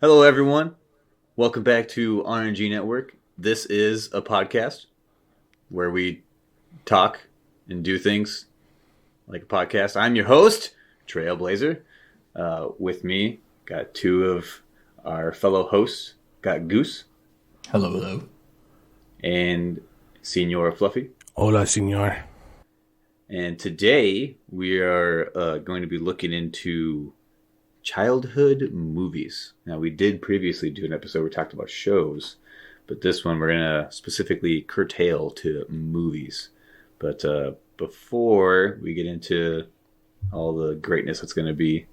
Hello, everyone. Welcome back to RNG Network. This is a podcast where we talk and do things like a podcast. I'm your host, Trailblazer. With me, got two of our fellow hosts. Got Goose. Hello, hello. And Senor Fluffy. Hola, senor. And today we are going to be looking into childhood movies. Now, we did previously do an episode where we talked about shows, but this one we're going to specifically curtail to movies. But before we get into all the greatness that's going to be,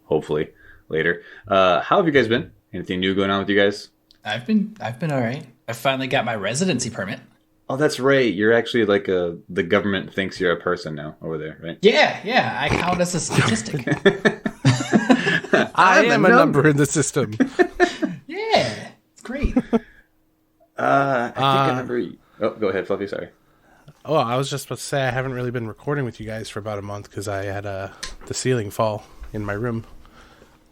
hopefully, later, how have you guys been? Anything new going on with you guys? I've been all right. I finally got my residency permit. Oh, that's right. You're actually like the government thinks you're a person now over there, right? Yeah. I count as a statistic. I am a number in the system. Yeah, it's great. I think I remember. Oh, go ahead, Fluffy. Sorry. Oh, I was just about to say I haven't really been recording with you guys for about a month because I had the ceiling fall in my room.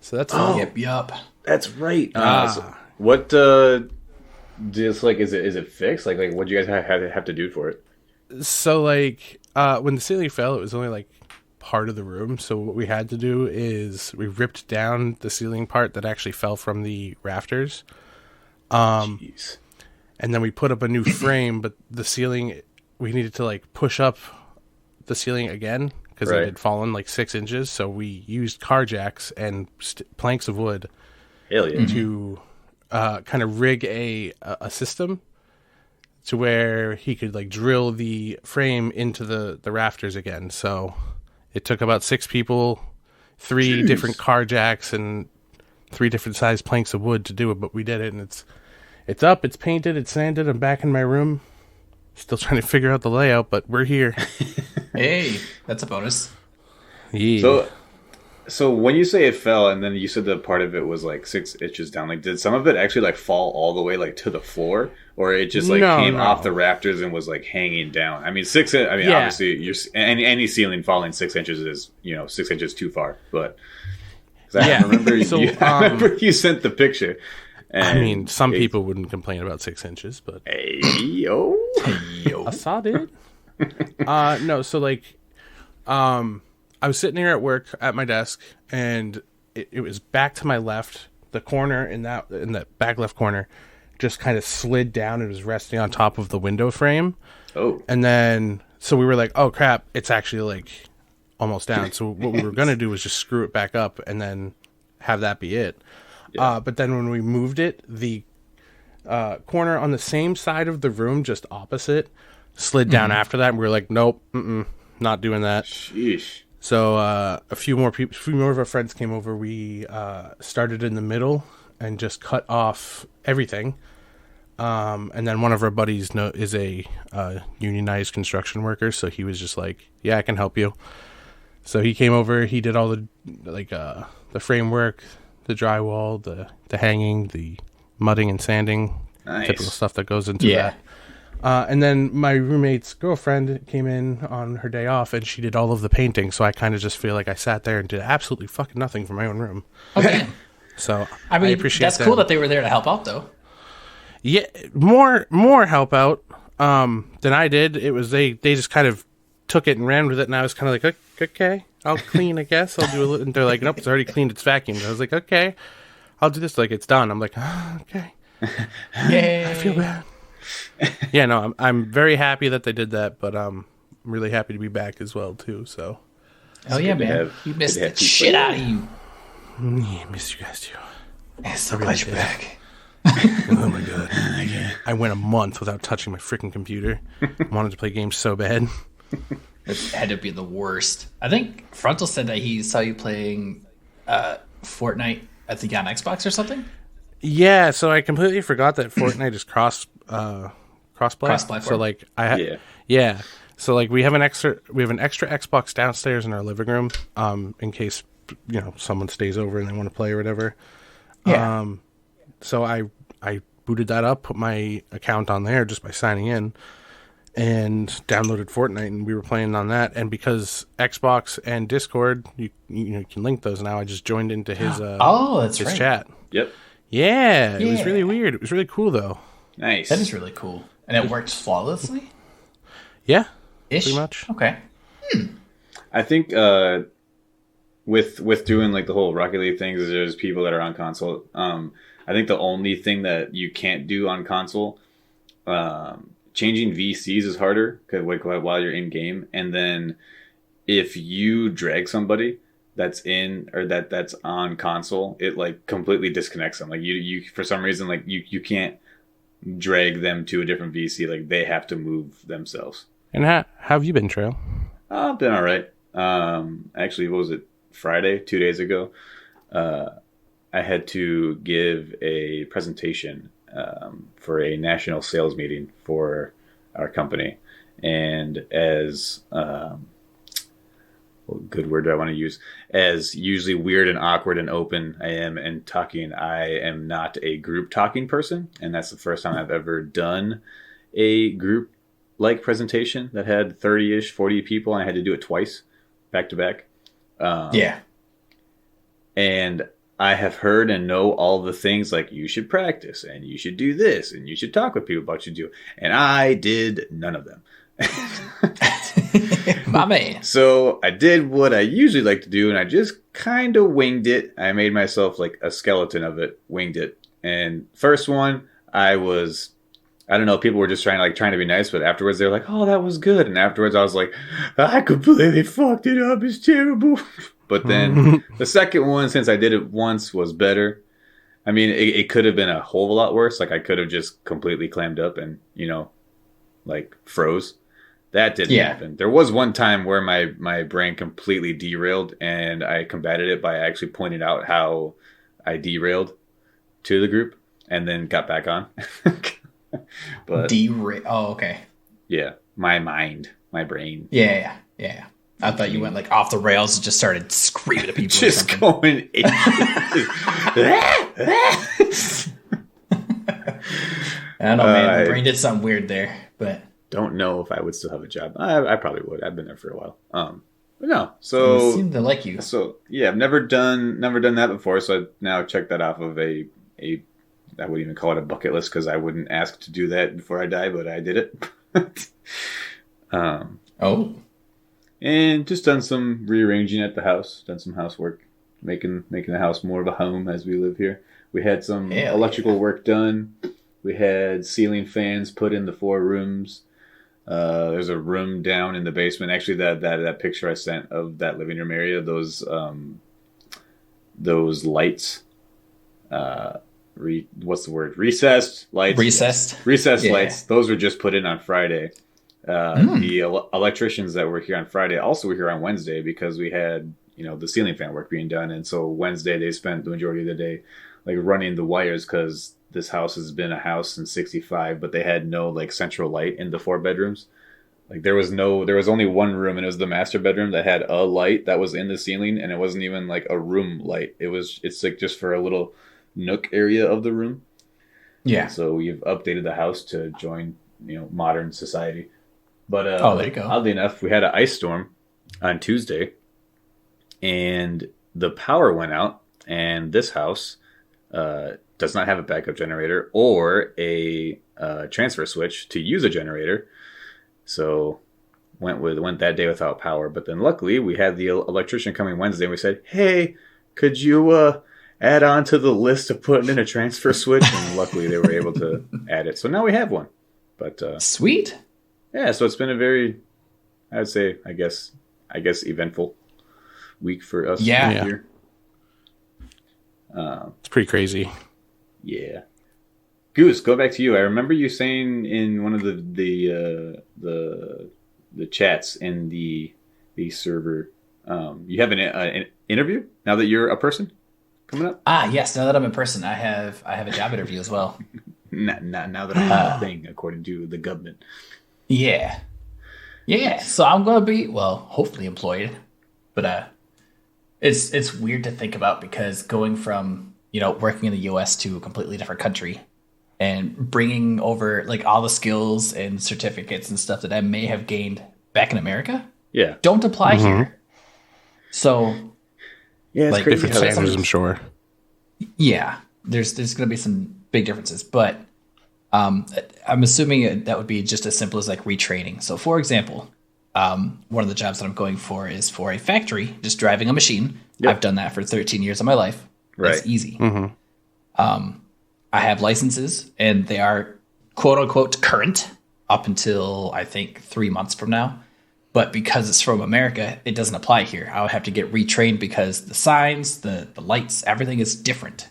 So that's Yep. That's right. Ah. What? Just like, is it fixed? Like, what do you guys have to do for it? So like when the ceiling fell, it was only like part of the room. So what we had to do is we ripped down the ceiling part that actually fell from the rafters. Jeez. And then we put up a new frame, but the ceiling, we needed to like push up the ceiling again because it had fallen like 6 inches. So we used car jacks and planks of wood to kind of rig a system to where he could like drill the frame into the rafters again. So it took about 6 people, 3 different car jacks, and 3 different sized planks of wood to do it. But we did it, and it's up, it's painted, it's sanded. I'm back in my room, still trying to figure out the layout, but we're here. Hey, that's a bonus. Yeah. So when you say it fell, and then you said that part of it was like 6 inches down, like did some of it actually like fall all the way like to the floor, or it just like came off the rafters and was like hanging down? I mean, obviously, any ceiling falling 6 inches is 6 inches too far. But I remember, I remember you sent the picture. And I mean, some people wouldn't complain about 6 inches, but hey yo, I saw it. No, so like, I was sitting here at work at my desk, and it was back to my left. The corner in that back left corner just kind of slid down and was resting on top of the window frame. Oh. And then, so we were like, oh crap, it's actually like almost down. So what we were going to do was just screw it back up and then have that be it. Yeah. But then when we moved it, the corner on the same side of the room, just opposite, slid down after that. And we were like, nope, not doing that. Sheesh. So a few more of our friends came over. We started in the middle and just cut off everything. And then one of our buddies is a unionized construction worker, so he was just like, "Yeah, I can help you." So he came over. He did all the framework, the drywall, the hanging, the mudding and sanding, typical stuff that goes into that. And then my roommate's girlfriend came in on her day off, and she did all of the painting. So I kind of just feel like I sat there and did absolutely fucking nothing for my own room. Okay. So I mean, appreciate that's cool that they were there to help out, though. Yeah, more help out than I did. It was they just kind of took it and ran with it, and I was kind of like, okay, I'll clean, I guess. I'll do a little. And they're like, nope, it's already cleaned. It's vacuumed. I was like, okay, I'll do this. Like, it's done. I'm like, oh, okay. Yay. I feel bad. Yeah, no, I'm very happy that they did that, but I'm really happy to be back as well too. So, oh yeah, man, you missed the shit out of you. Yeah, missed you guys too. I'm so glad you're back. Oh my god, I went a month without touching my freaking computer. I wanted to play games so bad. It had to be the worst. I think Frontal said that he saw you playing Fortnite, I think on Xbox or something. Yeah, so I completely forgot that Fortnite is crossplay. Cross-platform. So like So like we have an extra Xbox downstairs in our living room, in case someone stays over and they want to play or whatever. Yeah. So I booted that up, put my account on there just by signing in, and downloaded Fortnite, and we were playing on that. And because Xbox and Discord, you can link those now. I just joined into his that's his right. chat. Yep. Yeah, it was really weird. It was really cool though. Nice. That is really cool, and it works flawlessly. Yeah, Ish? pretty much. Okay. I think with doing like the whole Rocket League things, there's people that are on console. I think the only thing that you can't do on console, changing VCs is harder while you're in game, and then if you drag somebody that's in or that's on console, it like completely disconnects them. Like you for some reason like you can't drag them to a different VC. Like they have to move themselves. And how have you been, Trail? I've been all right. Actually, what was it? Friday, 2 days ago, I had to give a presentation for a national sales meeting for our company. And as, what good word do I want to use? As usually weird and awkward and open I am in talking, I am not a group talking person. And that's the first time I've ever done a group like presentation that had 30-ish, 40 people. And I had to do it twice, back to back. Yeah. And I have heard and know all the things like you should practice and you should do this and you should talk with people about what you do. And I did none of them. My man. So I did what I usually like to do and I just kind of winged it. I made myself like a skeleton of it, winged it. And first one, I don't know, people were just trying to be nice, but afterwards they were like, oh, that was good. And afterwards I was like, I completely fucked it up. It's terrible. But then the second one, since I did it once, was better. I mean, it could have been a whole lot worse. Like I could have just completely clammed up and, like froze. That didn't happen. There was one time where my brain completely derailed and I combated it by actually pointing out how I derailed to the group and then got back on. But Oh, okay. Yeah, my mind, my brain. Yeah. I thought you went like off the rails and just started screaming at people. Just going. I don't know, man. My brain did something weird there, but don't know if I would still have a job. I probably would. I've been there for a while. But no. So you seem to like you. So yeah, I've never done that before. So I now check that off of a I wouldn't even call it a bucket list because I wouldn't ask to do that before I die, but I did it. And just done some rearranging at the house, done some housework, making the house more of a home as we live here. We had some electrical work done. We had ceiling fans put in the 4 rooms. There's a room down in the basement. Actually, that picture I sent of that living room area, those lights. What's the word? Recessed lights. Recessed lights. Those were just put in on Friday. The electricians that were here on Friday also were here on Wednesday because we had, the ceiling fan work being done. And so Wednesday they spent the majority of the day like running the wires because this house has been a house since 65, but they had no like central light in the 4 bedrooms. Like there was only one room and it was the master bedroom that had a light that was in the ceiling and it wasn't even like a room light. It's like just for a little nook area of the room. Yeah. So we've updated the house to join, modern society. But there you go. Oddly enough, we had an ice storm on Tuesday, and the power went out. And this house does not have a backup generator or a transfer switch to use a generator. So went that day without power. But then luckily we had the electrician coming Wednesday, and we said, "Hey, could you add on to the list of putting in a transfer switch?" And luckily they were able to add it. So now we have one. But sweet. Yeah, so it's been a very, I would say, I guess, eventful week for us here. It's pretty crazy. Yeah. Goose, go back to you. I remember you saying in one of the chats in the server, you have an interview now that you're a person coming up. Yes. Now that I'm in person, I have a job interview as well. Now that I'm a thing, according to the government. Yeah. So I'm going to be, hopefully employed, but it's weird to think about because going from working in the U.S. to a completely different country, and bringing over like all the skills and certificates and stuff that I may have gained back in America. Yeah. Don't apply here. So Yeah, it's like, crazy. Different standards, I'm sure. Yeah, there's going to be some big differences, but I'm assuming that would be just as simple as like retraining. So, for example, one of the jobs that I'm going for is for a factory, just driving a machine. Yep. I've done that for 13 years of my life. Right. It's easy. I have licenses, and they are quote unquote current up until I think 3 months from now. But because it's from America, it doesn't apply here. I would have to get retrained because the signs, the lights, everything is different,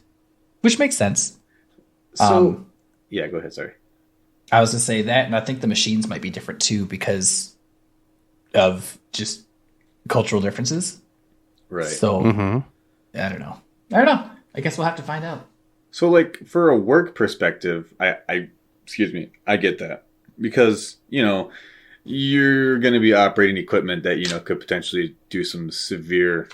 which makes sense. So, yeah, go ahead. Sorry. I was going to say that, and I think the machines might be different too because of just cultural differences. Right. So, I don't know. I guess we'll have to find out. So, like, for a work perspective, I get that. Because, you're going to be operating equipment that, could potentially do some severe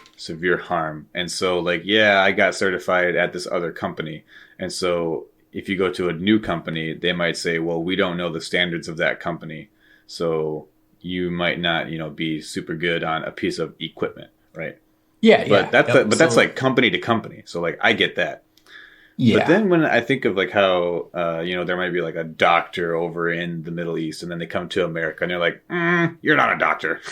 harm. And so, like, yeah, I got certified at this other company. And so if you go to a new company, they might say, well, we don't know the standards of that company. So you might not, be super good on a piece of equipment, right? Yeah, but that's like company to company. So, like, I get that. Yeah. But then when I think of like how, there might be like a doctor over in the Middle East and then they come to America and they're like, you're not a doctor.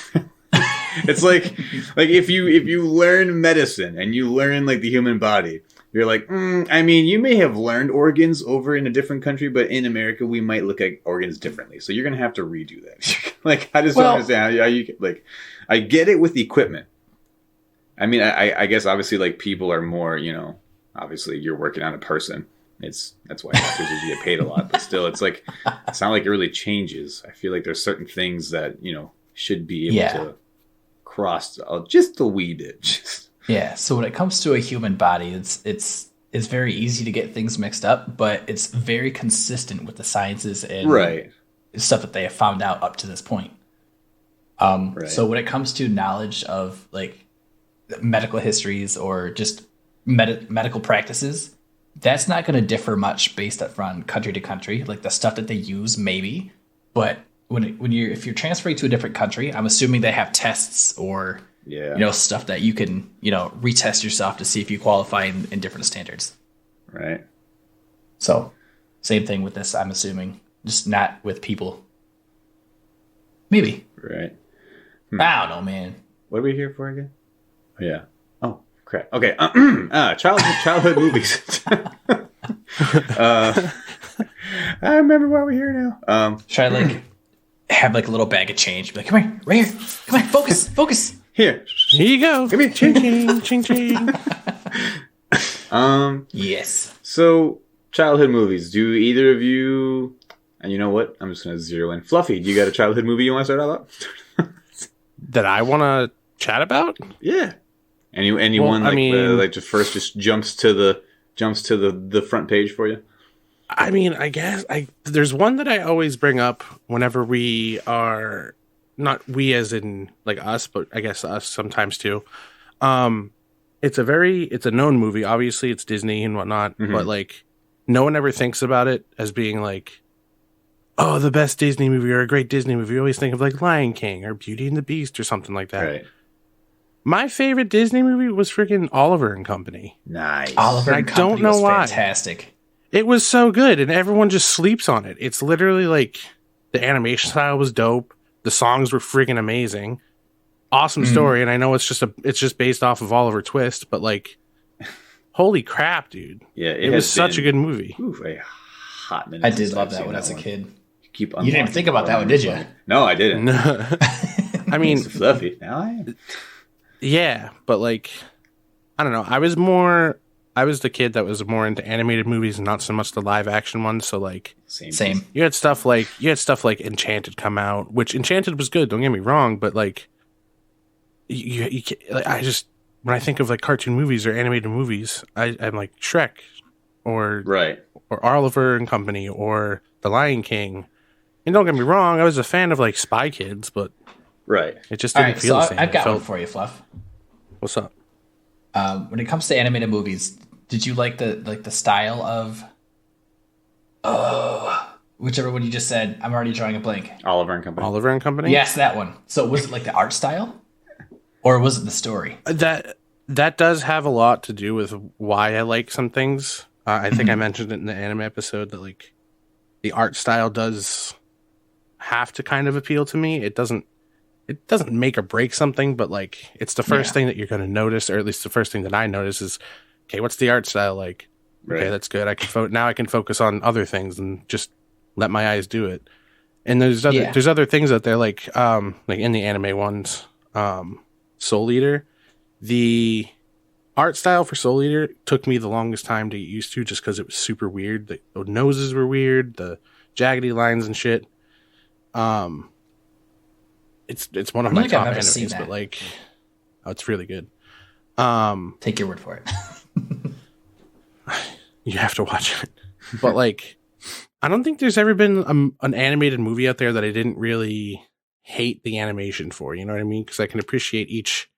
It's like if you learn medicine and you learn like the human body, you're like, you may have learned organs over in a different country, but in America, we might look at organs differently. So you're going to have to redo that. Like, I just don't understand how you, like, I get it with the equipment. I mean, I guess obviously like people are more, obviously you're working on a person. That's why doctors usually get paid a lot. But still, it's like, it's not like it really changes. I feel like there's certain things that, should be able to cross just a wee bit. Yeah. So when it comes to a human body, it's very easy to get things mixed up, but it's very consistent with the sciences and stuff that they have found out up to this point. So when it comes to knowledge of like medical histories or just medical practices, that's not going to differ much based on country to country. Like the stuff that they use, maybe, but if you're transferring to a different country, I'm assuming they have tests or stuff that you can retest yourself to see if you qualify in different standards. Right. So, same thing with this. I'm assuming, just not with people. Maybe. Right. I don't know, man. What are we here for again? Oh, yeah. Oh, crap. Okay. Childhood movies. I remember why we're here now. Should I have like a little bag of change? Be like, come here, right here. Come on, focus. Here you go. Give me ching, ching, ching. Yes. So, childhood movies. Do either of you? And you know what? I'm just gonna zero in. Fluffy, do you got a childhood movie you want to start out about? That I want to chat about? Yeah. Anyone like the first just jumps to the front page for you? I mean, I guess there's one that I always bring up whenever we are, not we as in like us, but I guess us sometimes too. It's a known movie. Obviously it's Disney and whatnot, but like no one ever thinks about it as being like, oh, the best Disney movie or a great Disney movie. You always think of like Lion King or Beauty and the Beast or something like that. Right. My favorite Disney movie was freaking Oliver and Company. Nice. Oliver and Company don't know was why. Fantastic. It was so good, and everyone just sleeps on it. It's literally like the animation style was dope. The songs were freaking amazing. Awesome story, and I know it's just based off of Oliver Twist, but like, holy crap, dude! Yeah, it was such a good movie. A hot minute. I did love that one as a kid. You didn't even think about that one, did you? No, I didn't. I mean, it's fluffy. Now I am. Yeah, but like, I don't know. I was the kid that was more into animated movies and not so much the live action ones. So like, same. You had stuff like Enchanted come out, which Enchanted was good. Don't get me wrong, but like, you like, when I think of like cartoon movies or animated movies, I'm like Shrek, or Oliver and Company, or The Lion King. And don't get me wrong, I was a fan of like Spy Kids, but it just didn't feel the same. I've got one for you, Fluff. What's up? When it comes to animated movies, did you like the style of Whichever one you just said. I'm already drawing a blank. Oliver and Company. Oliver and Company? Yes, that one. So was it like the art style? Or was it the story? That does have a lot to do with why I like some things. I think I mentioned it in the anime episode that like the art style does have to kind of appeal to me. It doesn't make or break something, but like it's the first thing that you're going to notice, or at least the first thing that I notice is, okay, what's the art style like? Right. Okay, that's good. I can now I can focus on other things and just let my eyes do it. And there's other things out there like in the anime ones, Soul Eater, the art style for Soul Eater took me the longest time to get used to just because it was super weird. The noses were weird, the jaggedy lines and shit. It's one of my top animes, but like, it's really good. Take your word for it. You have to watch it. But like, I don't think there's ever been an animated movie out there that I didn't really hate the animation for. You know what I mean? Because I can appreciate each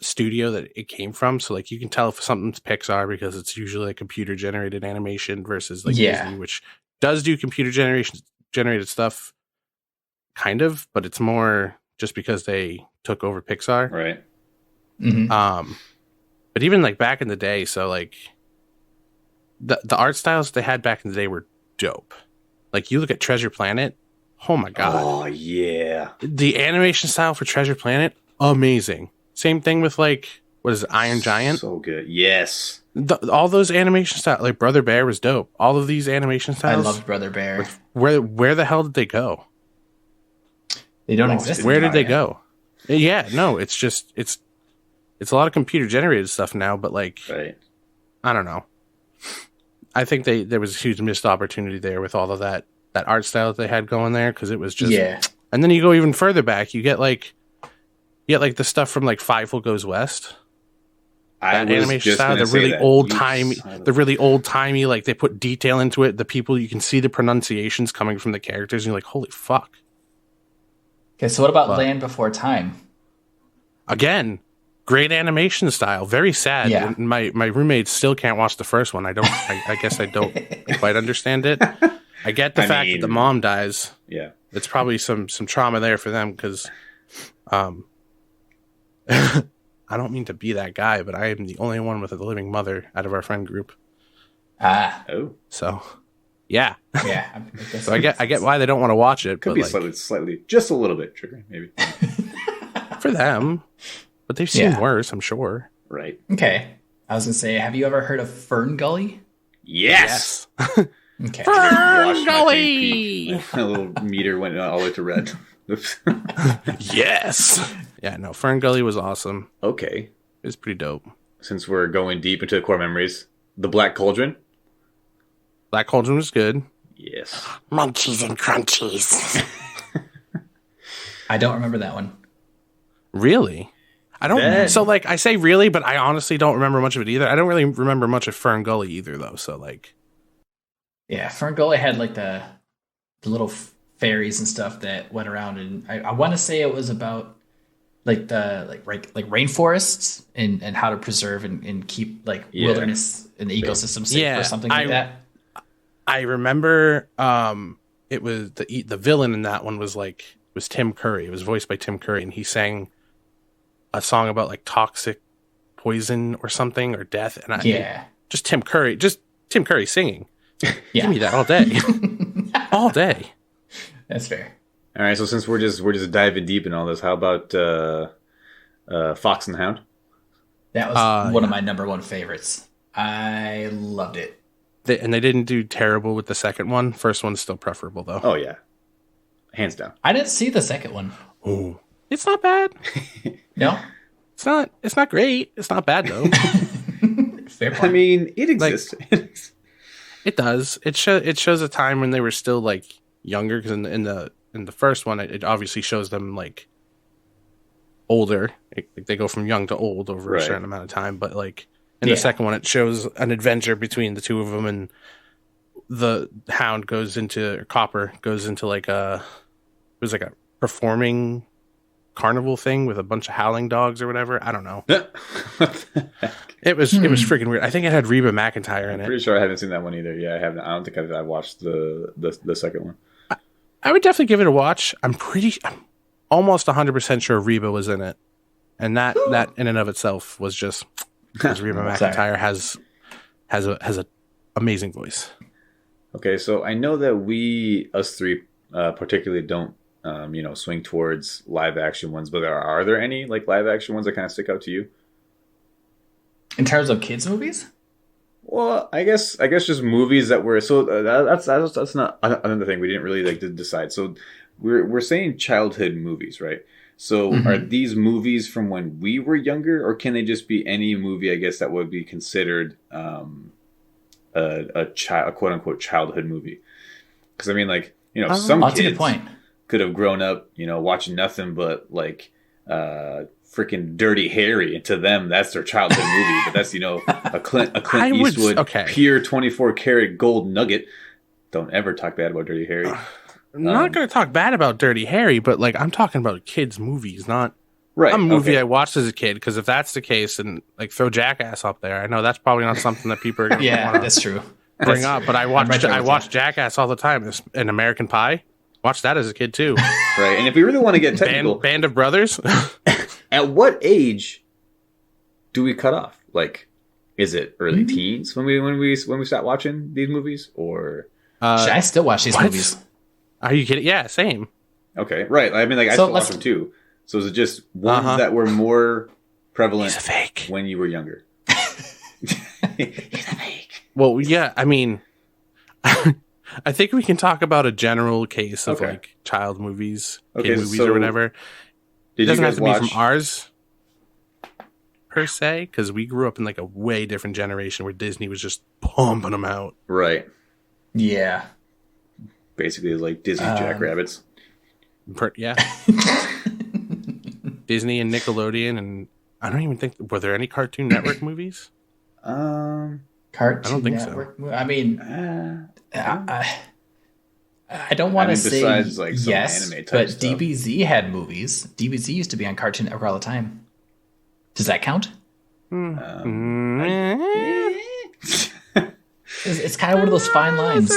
studio that it came from. So like, you can tell if something's Pixar because it's usually a computer generated animation versus like Disney, which does do computer generated stuff, kind of, but it's more just because they took over Pixar, right? Mm-hmm. But even like back in the day, so like the art styles they had back in the day were dope. Like you look at Treasure Planet, oh my god, oh yeah, the animation style for Treasure Planet, amazing. Same thing with like what is it, Iron Giant? So good, yes. All those animation styles, like Brother Bear was dope. All of these animation styles, I loved Brother Bear. Where the hell did they go? They don't exist. Where did they go? Yeah, no, it's just it's a lot of computer generated stuff now, but like, right. I don't know. I think there was a huge missed opportunity there with all of that art style that they had going there, because it was just And then you go even further back, you get like the stuff from like Fievel Goes West. That animation style, the really old timey, like they put detail into it. The people, you can see the pronunciations coming from the characters, and you're like, holy fuck. Okay, so what about Land Before Time? Again, great animation style. Very sad. Yeah. My roommate still can't watch the first one. I guess I don't quite understand it. I get the fact that the mom dies. Yeah. It's probably some trauma there for them because I don't mean to be that guy, but I am the only one with a living mother out of our friend group. Oh. So, yeah. Yeah. So I get why they don't want to watch it. Could be like, slightly, just a little bit trigger, maybe. For them. But they've seen worse, I'm sure. Right. Okay. I was going to say, have you ever heard of Fern Gully? Yes. Okay. Fern Gully! My little meter went all the way to red. Yes. Yeah, no, Fern Gully was awesome. Okay. It was pretty dope. Since we're going deep into the core memories, the Black Cauldron. Black Cauldron was good. Yes. Munchies and crunchies. I don't remember that one. Really? I don't. So, like, I say really, but I honestly don't remember much of it either. I don't really remember much of Fern Gully either, though. So, like, yeah, Fern Gully had like the little fairies and stuff that went around, and I want to say it was about like the rainforests and how to preserve and keep like wilderness and the ecosystem safe or something like that. I remember it was the villain in that one was Tim Curry. It was voiced by Tim Curry, and he sang a song about like toxic poison or something or death. And just Tim Curry singing. Give me that all day, all day. That's fair. All right, so since we're just diving deep in all this, how about Fox and the Hound? That was one of my number one favorites. I loved it. And they didn't do terrible with the second one. First one's still preferable, though. Oh, yeah. Hands down. I didn't see the second one. Oh. It's not bad. No? It's not great. It's not bad, though. Fair point. I mean, it exists. Like, it does. It shows a time when they were still, like, younger, because in the first one, it obviously shows them, like, older. They go from young to old over a certain amount of time, but, like, in the second one, it shows an adventure between the two of them, and the Hound Copper goes into like a performing carnival thing with a bunch of howling dogs or whatever. I don't know. What the heck? It was freaking weird. I think it had Reba McEntire in it. Pretty sure I haven't seen that one either. Yeah, I haven't. I don't think I've watched the second one. I would definitely give it a watch. I'm almost 100% sure Reba was in it, and that in and of itself was just because Reba McEntire has a amazing voice. Okay, so I know that us three particularly don't swing towards live action ones, but are there any like live action ones that kind of stick out to you? In terms of kids movies? Well, I guess just movies that were that's not another thing we didn't really like to decide. So we're saying childhood movies, right? So are these movies from when we were younger, or can they just be any movie? I guess that would be considered a quote unquote childhood movie. Because I mean, like some that's kids a good point. Could have grown up, watching nothing but like freaking Dirty Harry, and to them that's their childhood movie. But that's a Clint Eastwood pure 24-karat gold nugget. Don't ever talk bad about Dirty Harry. I'm not going to talk bad about Dirty Harry, but like I'm talking about kids' movies, not a movie I watched as a kid. Because if that's the case, then like throw Jackass up there. I know that's probably not something that people are going to that's true. Bring up. But I watched Jackass all the time. And American Pie. Watched that as a kid too. Right. And if we really want to get technical, Band of Brothers. At what age do we cut off? Like, is it early teens when we start watching these movies, or should I still watch these movies? Are you kidding? Yeah, same. Okay, right. I mean, like I still watch them too. So is it just ones that were more prevalent when you were younger? He's a fake. Well, yeah. I mean, I think we can talk about a general case of like child movies, kid movies, or whatever. It doesn't have to be from ours per se, because we grew up in like a way different generation where Disney was just pumping them out. Right. Yeah. Basically, like Disney Jackrabbits. Yeah. Disney and Nickelodeon, and I don't even think were there any Cartoon Network movies? Cartoon I don't think Network. So. I mean, I don't want to say besides, like, yes, anime type but stuff. DBZ had movies. DBZ used to be on Cartoon Network all the time. Does that count? It's kind of one of those fine lines.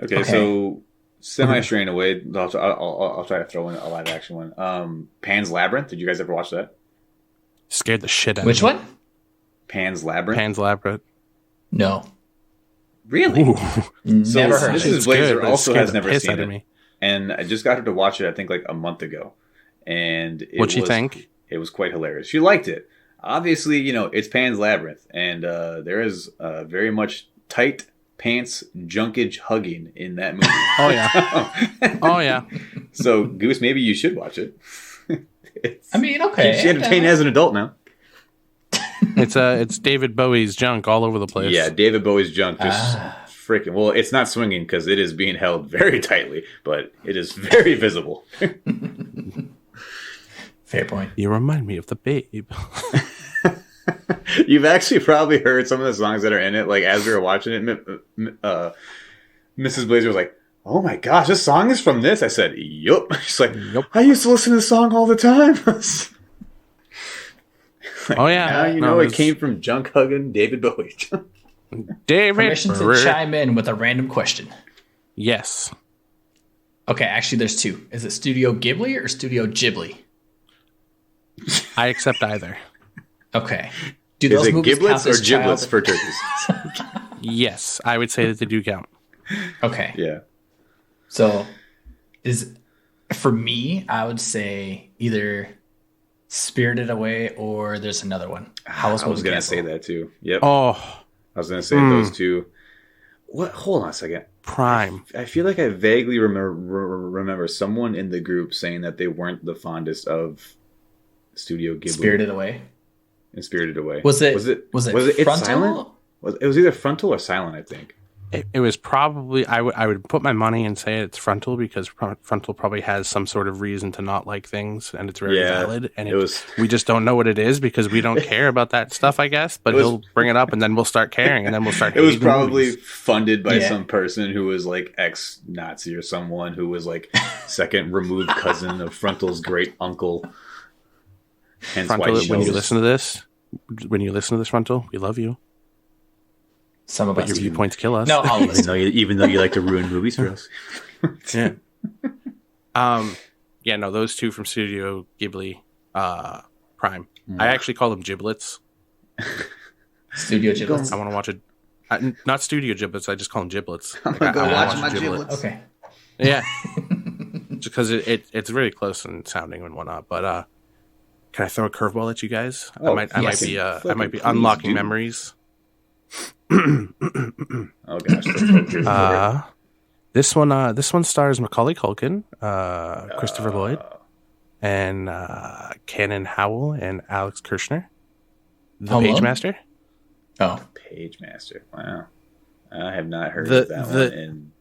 Okay, so semi-straying away, I'll try to throw in a live action one. Pan's Labyrinth. Did you guys ever watch that? Scared the shit out of me. Which one? Pan's Labyrinth. Pan's Labyrinth. No. Really? Never heard of it. Mrs. Blazer also has never seen it. And I just got her to watch it, I think, like a month ago. And what'd she think? It was quite hilarious. She liked it. Obviously, it's Pan's Labyrinth. And there is very much tight pants junkage hugging in that movie. Oh, yeah. Oh, yeah. So, Goose, maybe you should watch it. I mean, okay. She's entertained as an adult now. It's David Bowie's junk all over the place. Yeah, David Bowie's junk just freaking. Well, it's not swinging because it is being held very tightly, but it is very visible. Fair point. You remind me of the Babe. You've actually probably heard some of the songs that are in it. Like as we were watching it, Mrs. Blazer was like, "Oh my gosh, this song is from this." I said, "Yup." She's like, "Yup." I used to listen to this song all the time. Like, oh yeah, now it came from junk hugging David Bowie. David. Permission to chime in with a random question. Yes. Okay, actually, there's two. Is it Studio Ghibli or Studio Ghibli? I accept either. Okay. Do those is it movies giblets count or giblets for turkeys? Yes, I would say that they do count. Okay. Yeah. So, for me, I would say either Spirited Away or there's another one. I was going to say that too. Yep. Oh. I was going to say those two. What? Hold on a second. Prime. I feel like I vaguely remember someone in the group saying that they weren't the fondest of Studio Ghibli. Spirited Away. And Spirited Away. Was it frontal? silent? It was either frontal or silent, I think. It was probably I would put my money and say it's Frontal, because Frontal probably has some sort of reason to not like things, and it's very valid. And we just don't know what it is because we don't care about that stuff, I guess. But he'll bring it up, and then we'll start caring, and then we'll start. It was probably funded by some person who was like ex-Nazi or someone who was like second removed cousin of Frontal's great uncle. Hence Frontal, when you listen to this, Frontal, we love you. Some of but your viewpoints kill us. No, even though you like to ruin movies for us. Yeah. Yeah. No, those two from Studio Ghibli, Prime. I actually call them giblets. Studio giblets. I want to watch it. Not studio giblets. I just call them giblets. I'm gonna go watch my giblets. Okay. Yeah. Just because it's very close in sounding and whatnot. But can I throw a curveball at you guys? I might be unlocking memories. Oh gosh. This one stars Macaulay Culkin, Christopher Lloyd, and Cannon Howell and Alex Kirshner. The Page Master. Oh, Page Master. Wow. I have not heard of that one.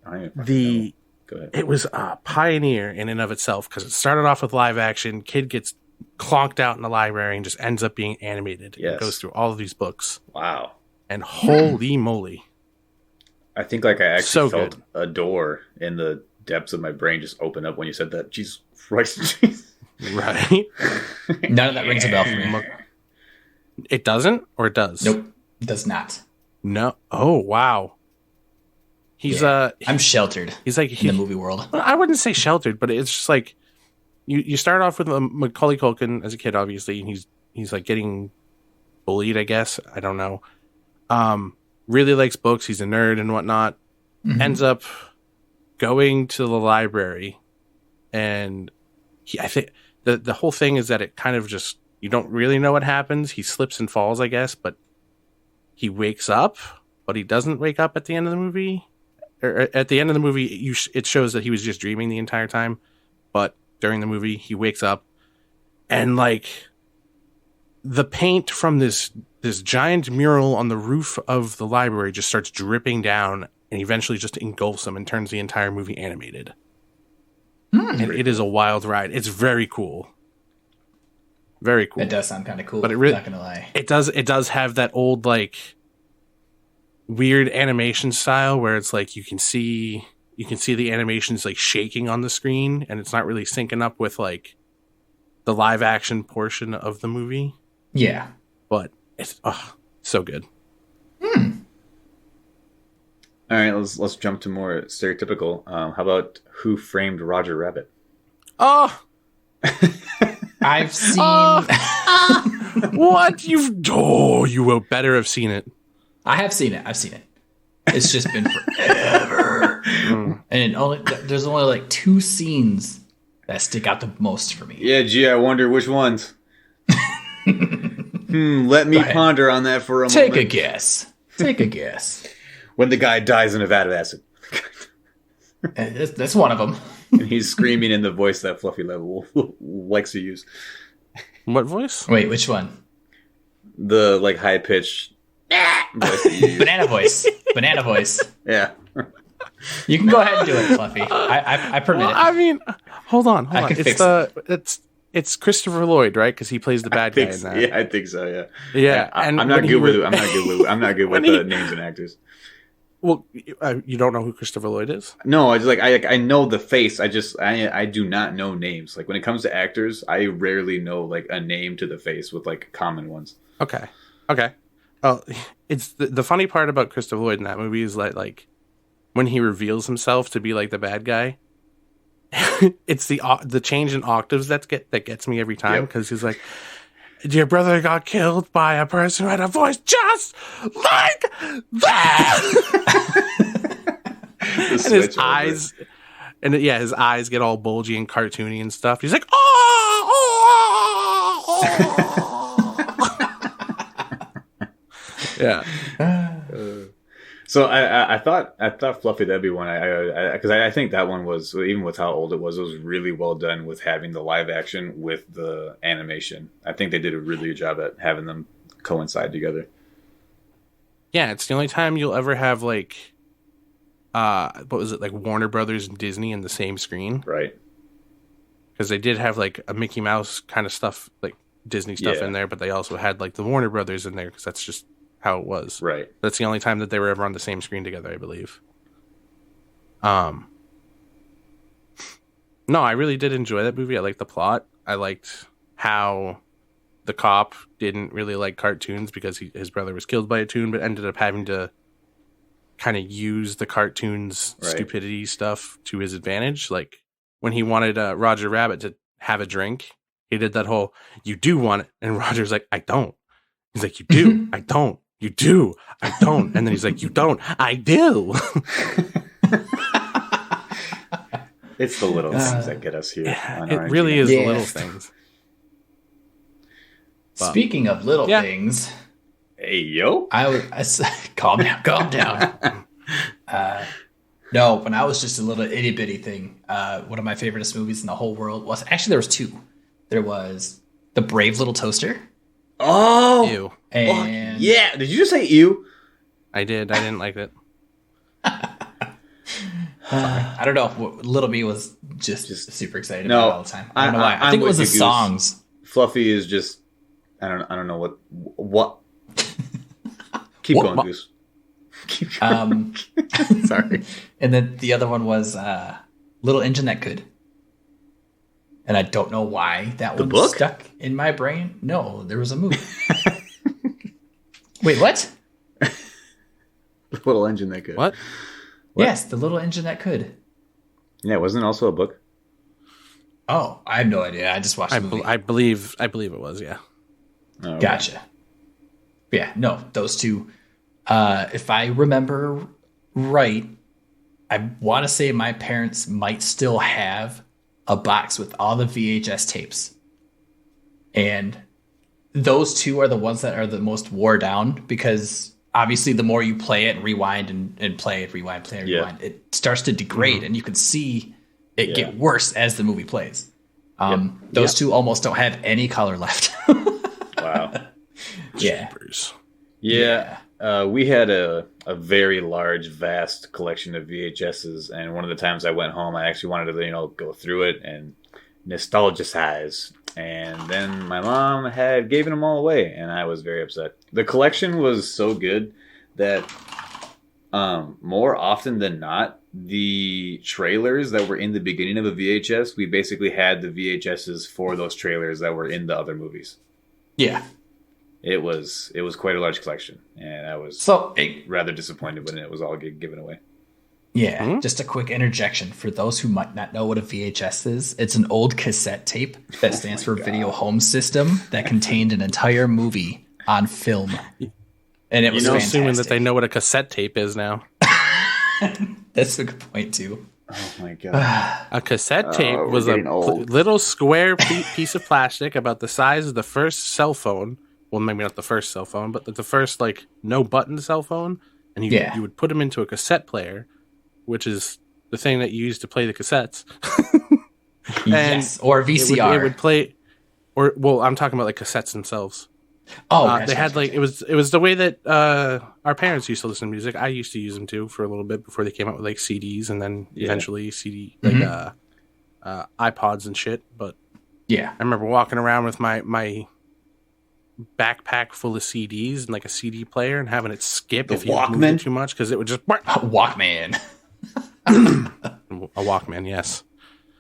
I don't even know. Go ahead. It was a pioneer in and of itself because it started off with live action. Kid gets clonked out in the library and just ends up being animated. Yes. It goes through all of these books. Wow. And holy moly. I think like I actually felt a door in the depths of my brain just open up when you said that. Jesus Christ. Right? None of that rings a bell for me. It doesn't? Or it does? Nope. It does not. No. Oh, wow. I'm sheltered. He's like in the movie world. I wouldn't say sheltered, but it's just like you start off with Macaulay Culkin as a kid, obviously, and he's like getting bullied, I guess. I don't know. Really likes books. He's a nerd and whatnot. Mm-hmm. Ends up going to the library, and I think the whole thing is that it kind of just, you don't really know what happens. He slips and falls, I guess, but he wakes up, but he doesn't wake up at the end of the movie. Or at the end of the movie, it shows that he was just dreaming the entire time, but during the movie, he wakes up, and like the paint from this giant mural on the roof of the library just starts dripping down, and eventually just engulfs him and turns the entire movie animated. And it is a wild ride. It's very cool. Very cool. It does sound kind of cool. But it really, not gonna lie, it does have that old like weird animation style where it's like you can see the animations like shaking on the screen, and it's not really syncing up with like the live action portion of the movie. Yeah, but it's so good. All right, let's jump to more stereotypical. How about Who Framed Roger Rabbit? Oh, I've seen. What you will better have seen it. I have seen it. I've seen it. It's just been forever. And there's only like 2 scenes that stick out the most for me. Yeah, gee, I wonder which ones. Let me ponder on that for a moment. Take a guess. When the guy dies in a vat of acid. That's one of them. And he's screaming in the voice that Fluffy Level likes to use. What voice? Wait, which one? The like high pitched voice that you use. Banana voice. Yeah. You can go ahead and do it, Fluffy. I permit it. I mean, hold on. I can fix it. It's Christopher Lloyd, right? Because he plays the bad guy in that. Yeah, I think so. Yeah. Yeah, I'm not good with the names and actors. Well, you don't know who Christopher Lloyd is? No, I just I know the face. I do not know names. Like when it comes to actors, I rarely know like a name to the face with like common ones. Okay. Oh, it's the funny part about Christopher Lloyd in that movie is like when he reveals himself to be like the bad guy. It's the change in octaves that gets me every time, because he's like, your brother got killed by a person who had a voice just like that. And his eyes, his eyes get all bulgy and cartoony and stuff. He's like, yeah. So I thought Fluffy, that'd be one. Because I think that one was, even with how old it was really well done with having the live action with the animation. I think they did a really good job at having them coincide together. Yeah, it's the only time you'll ever have like, what was it, like Warner Brothers and Disney in the same screen? Right. Because they did have like a Mickey Mouse kind of stuff, like Disney stuff in there, but they also had like the Warner Brothers in there because that's just how it was. Right. That's the only time that they were ever on the same screen together, I believe. No, I really did enjoy that movie. I liked the plot. I liked how the cop didn't really like cartoons because his brother was killed by a toon, but ended up having to kind of use the cartoon's stupidity stuff to his advantage. Like when he wanted Roger Rabbit to have a drink, he did that whole, you do want it. And Roger's like, I don't. He's like, you do. I don't. You do. I don't. And then he's like, you don't. I do. It's the little things that get us here. It really is the little things. But, speaking of little things. Hey, yo. I calm down. No, when I was just a little itty bitty thing, one of my favorite movies in the whole world was, actually there was two. There was The Brave Little Toaster. Oh, ew. And yeah. Did you just say ew? I did. I didn't like it. I don't know. Little me was just super excited about it all the time. I don't know why. I think it was the songs. Fluffy is just, I don't know what. Keep going, Goose. Keep going. Sorry. And then the other one was Little Engine That Could. And I don't know why that one stuck in my brain. No, there was a movie. Wait, what? The Little Engine That Could. What? Yes, The Little Engine That Could. Yeah, wasn't it also a book? Oh, I have no idea. I just watched the movie. I believe it was, yeah. Oh, okay. Gotcha. Yeah, no, those two. If I remember right, I want to say my parents might still have a box with all the VHS tapes. And those two are the ones that are the most wore down because obviously the more you play it, rewind and play it, rewind, play it, rewind, it starts to degrade and you can see it get worse as the movie plays. Those two almost don't have any color left. Wow. Yeah. Yeah. We had a very large, vast collection of VHSs, and one of the times I went home, I actually wanted to, go through it and nostalgicize. And then my mom had given them all away, and I was very upset. The collection was so good that more often than not, the trailers that were in the beginning of a VHS, we basically had the VHSs for those trailers that were in the other movies. Yeah. It was quite a large collection, and I was rather disappointed when it was all given away. Yeah, just a quick interjection for those who might not know what a VHS is. It's an old cassette tape that stands for Video Home System that contained an entire movie on film, and it was fantastic. Assuming that they know what a cassette tape is now. That's a good point too. Oh my god! A cassette tape was a little square piece of plastic about the size of the first cell phone. Well, maybe not the first cell phone, but the first no button cell phone, and you would put them into a cassette player, which is the thing that you use to play the cassettes. Yes, or VCR. Oh, It would play, I'm talking about cassettes themselves. Oh, they had it was the way that our parents used to listen to music. I used to use them too for a little bit before they came out with CDs, and then eventually CD iPods and shit. But yeah, I remember walking around with my backpack full of CDs and a CD player and having it skip if you moved it too much because it would just Walkman. A Walkman,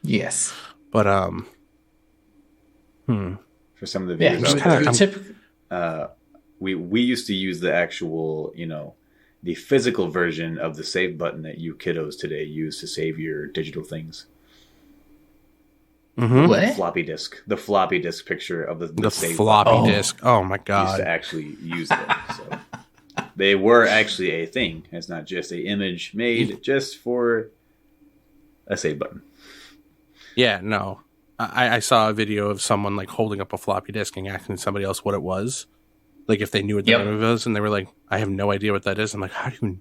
yes, but for some of the viewers, we used to use the actual the physical version of the save button that you kiddos today use to save your digital things. What? The floppy disk picture of the save floppy button. disk. Oh my god! Used to actually use it. So they were actually a thing. It's not just an image made just for a save button. Yeah, no. I saw a video of someone holding up a floppy disk and asking somebody else what it was, if they knew what the name of it was, and they were like, "I have no idea what that is." I'm like, "How do you?"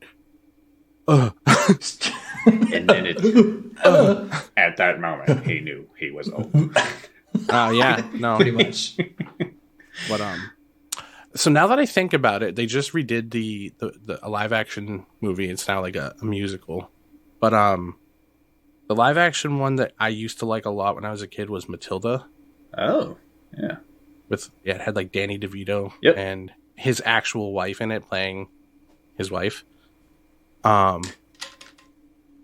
And then at that moment, he knew he was old. Yeah, no, pretty much. But So now that I think about it, they just redid the live action movie. It's now like a musical. But the live action one that I used to like a lot when I was a kid was Matilda. Oh, yeah. It had like Danny DeVito and his actual wife in it playing his wife. I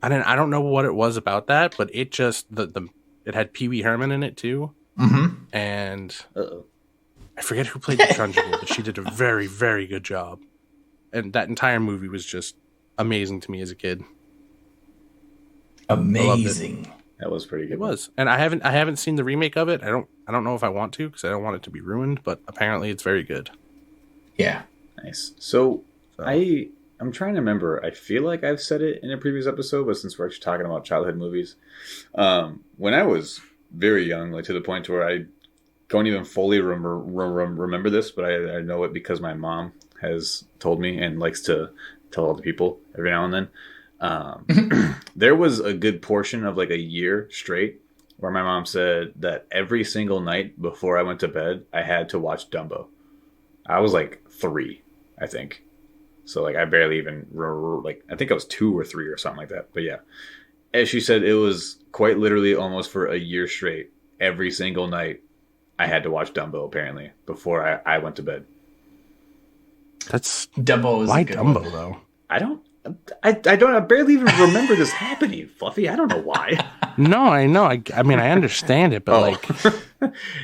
don't know what it was about that, but it just it had Pee Wee Herman in it too. Mm-hmm. And I forget who played the Trunchbull, but she did a very, very good job. And that entire movie was just amazing to me as a kid. Amazing. That was pretty good. It was. And I haven't seen the remake of it. I don't know if I want to, because I don't want it to be ruined, but apparently it's very good. Yeah. Nice. So I'm trying to remember. I feel like I've said it in a previous episode, but since we're actually talking about childhood movies, when I was very young, like to the point where I don't even fully remember this, but I know it because my mom has told me and likes to tell other people every now and then. There was a good portion of like a year straight where my mom said that every single night before I went to bed, I had to watch Dumbo. I was like 3, I think. So like I barely even I think I was 2 or 3 or something like that. But yeah, as she said, it was quite literally almost for a year straight. Every single night, I had to watch Dumbo apparently before I went to bed. That's Dumbo. Why Dumbo though? I barely even remember this happening, Fluffy. I don't know why. No, I know. I mean, I understand it, but like,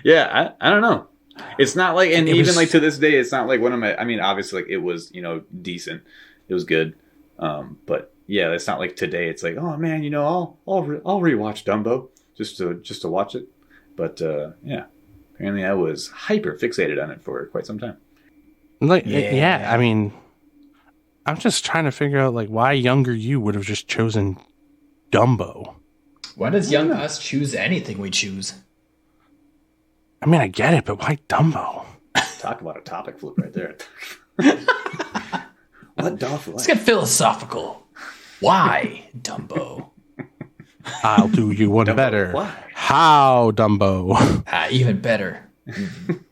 yeah, I don't know. It's not like, and even like to this day, it's not like one of my. I mean, obviously, like it was, decent. It was good, but yeah, it's not like today. It's like, oh man, I'll rewatch Dumbo just to watch it. But yeah, apparently I was hyper fixated on it for quite some time. Like, yeah, I mean, I'm just trying to figure out like why younger you would have just chosen Dumbo. Why does young us choose anything we choose? I mean, I get it, but why Dumbo? Talk about a topic flip right there. What dog? Let's get philosophical. Why Dumbo? I'll do you one Dumbo, better. why? How Dumbo? Even better.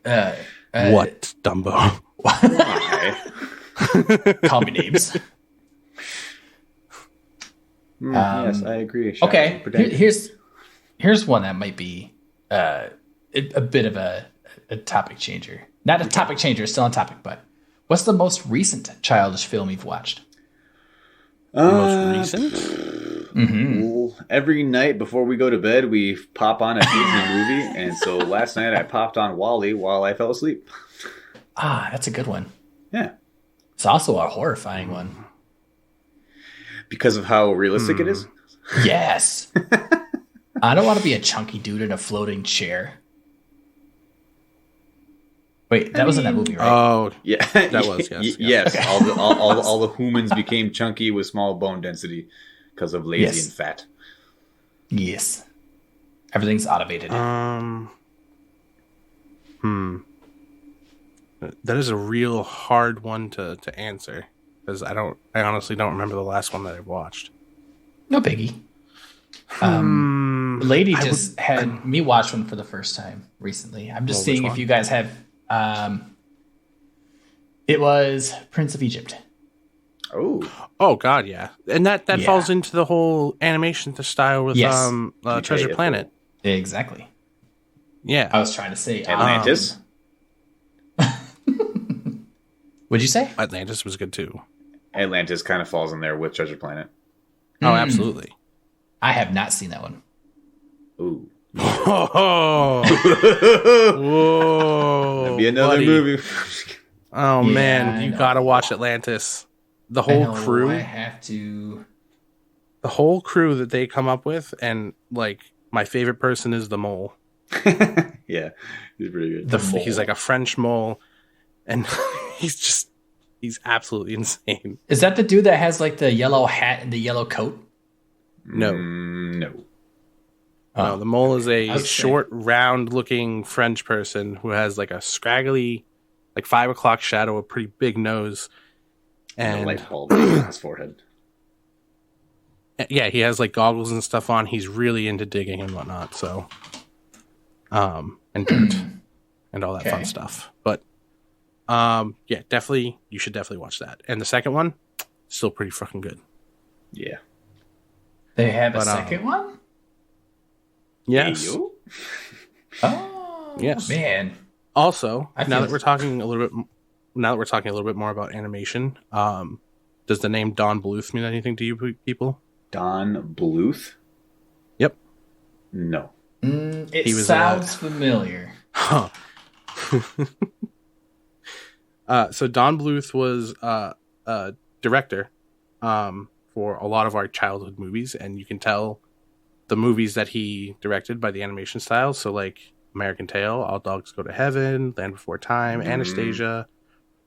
What Dumbo? Why? Call me names. Yes, I agree. Okay, here's one that might be a bit of a topic changer. Not a topic changer, still on topic, but what's the most recent childish film you've watched? Most recent? Well, every night before we go to bed, we pop on a Disney movie, and so last night I popped on WALL-E while I fell asleep. That's a good one. Yeah. It's also a horrifying one. Because of how realistic it is? Yes. I don't want to be a chunky dude in a floating chair. Wait, that was in that movie, right? Oh, yeah, that was yes. Yes, okay. all the humans became chunky with small bone density because of lazy and fat. Yes, everything's automated. That is a real hard one to answer because I honestly don't remember the last one that I watched. No biggie. Lady just had me watch one for the first time recently. I'm just seeing if you guys have. It was Prince of Egypt. Oh God, yeah, and that falls into the whole animation style with Treasure Planet. Exactly. Yeah, I was trying to say Atlantis. What'd you say? Atlantis was good too. Atlantis kind of falls in there with Treasure Planet. Oh, absolutely. I have not seen that one. Ooh. Whoa. That'd be another movie. Oh man, you gotta watch Atlantis. The whole crew. I have to. The whole crew that they come up with, and like my favorite person is the mole. Yeah, he's pretty good. He's like a French mole, and he's absolutely insane. Is that the dude that has like the yellow hat and the yellow coat? No. No. No, the mole is a short, round-looking French person who has like a scraggly, like 5 o'clock shadow, a pretty big nose, and a light bulb on his forehead. Yeah, he has like goggles and stuff on. He's really into digging and whatnot. So, and dirt and all that fun stuff. But Yeah, definitely. You should definitely watch that. And the second one, still pretty fucking good. Yeah. They have a second one? Yes. Hey, Oh, yes. Man. Also, now that we're talking a little bit more about animation, does the name Don Bluth mean anything to you people? Don Bluth? Yep. No. It sounds familiar. Huh. So Don Bluth was a director for a lot of our childhood movies, and you can tell the movies that he directed by the animation style. So like American Tail, All Dogs Go to Heaven, Land Before Time, Anastasia,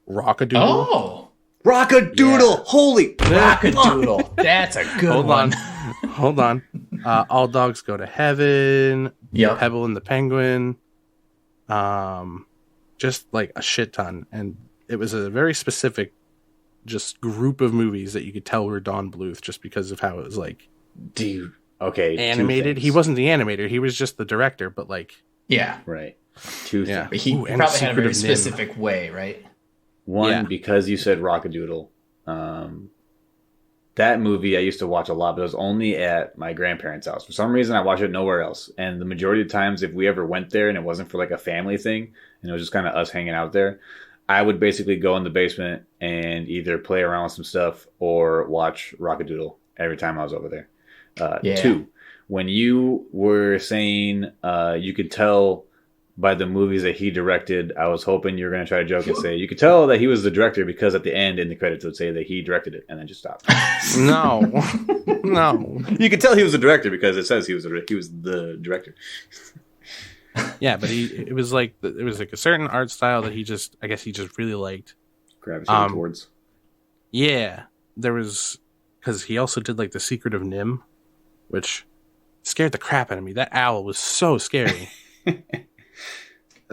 Rockadoodle. Oh! Rockadoodle! Yeah. Holy Rockadoodle! That's a good one. Hold on. All Dogs Go to Heaven, Yep. Pebble and the Penguin. Just like a shit ton. And it was a very specific just group of movies that you could tell were Don Bluth just because of how it was like dude. Okay. Animated. He wasn't the animator, he was just the director, but like Yeah. Right. Two things. But he probably had a very specific way, right? One, because you said Rockadoodle. That movie I used to watch a lot, but it was only at my grandparents' house. For some reason, I watched it nowhere else. And the majority of the times, if we ever went there and it wasn't for like a family thing, and it was just kind of us hanging out there, I would basically go in the basement and either play around with some stuff or watch Rockadoodle every time I was over there. Two, when you were saying you could tell by the movies that he directed, I was hoping you were going to try to joke and say you could tell that he was the director because at the end in the credits it would say that he directed it, and then just stop. No. You could tell he was the director because it says he was the director. Yeah, but it was like a certain art style that he just really liked. Gravitated towards. Yeah, there was, because he also did like The Secret of Nim, which scared the crap out of me. That owl was so scary.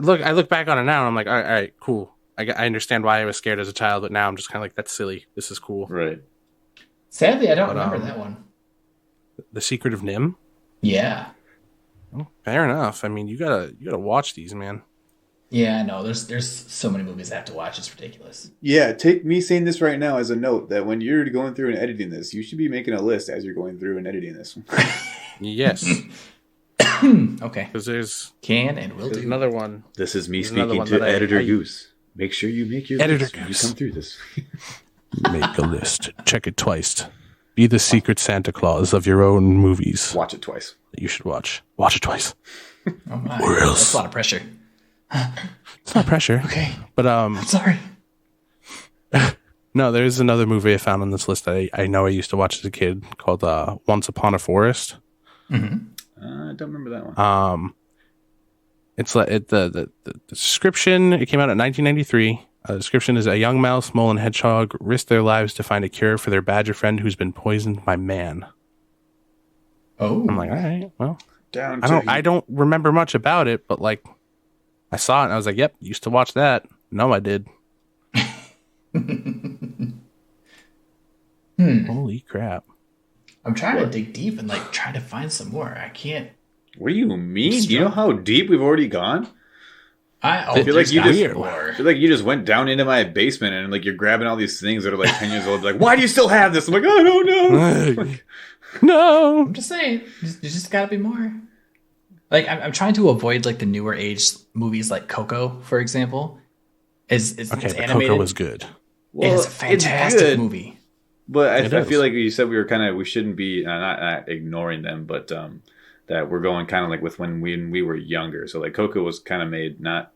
I look back on it now and I'm like, all right, cool. I understand why I was scared as a child, but now I'm just kind of like, that's silly. This is cool. Right. Sadly, I don't remember that one. The Secret of Nim? Yeah. Well, fair enough. I mean, you gotta watch these, man. Yeah, I know. There's so many movies I have to watch. It's ridiculous. Yeah, take me saying this right now as a note that when you're going through and editing this, you should be making a list as you're going through and editing this. Yes. Okay. Because there's do another one. This is me speaking to Editor Goose. Make sure you make your Editor list when you Goose. come through this. Make a list. Check it twice. Be the secret Santa Claus of your own movies. Watch it twice. That you should watch. Watch it twice. Oh my. Or else. That's a lot of pressure. It's not pressure. Okay. But I'm sorry. No, there's another movie I found on this list that I know I used to watch as a kid called Once Upon a Forest. Mm-hmm. I don't remember that one. It's like the description. It came out in 1993. The description is: a young mouse, mole, and hedgehog risk their lives to find a cure for their badger friend who's been poisoned by man. Oh, I'm like, all right, well, Down I don't remember much about it, but like, I saw it and I was like, yep, used to watch that. No, I did. Holy crap! I'm trying to dig deep and like try to find some more. I can't. What do you mean? Do you know how deep we've already gone? I feel like you just went down into my basement and like you're grabbing all these things that are like 10 years old. Like, why do you still have this? I'm like, I don't know. No, I'm just saying, there's just got to be more. Like, I'm trying to avoid like the newer age movies, like Coco, for example. It's animated. Coco was good. Well, it's a fantastic movie. But I feel like you said we shouldn't be not ignoring them, but that we're going kind of like with when we were younger. So like Coco was kind of made not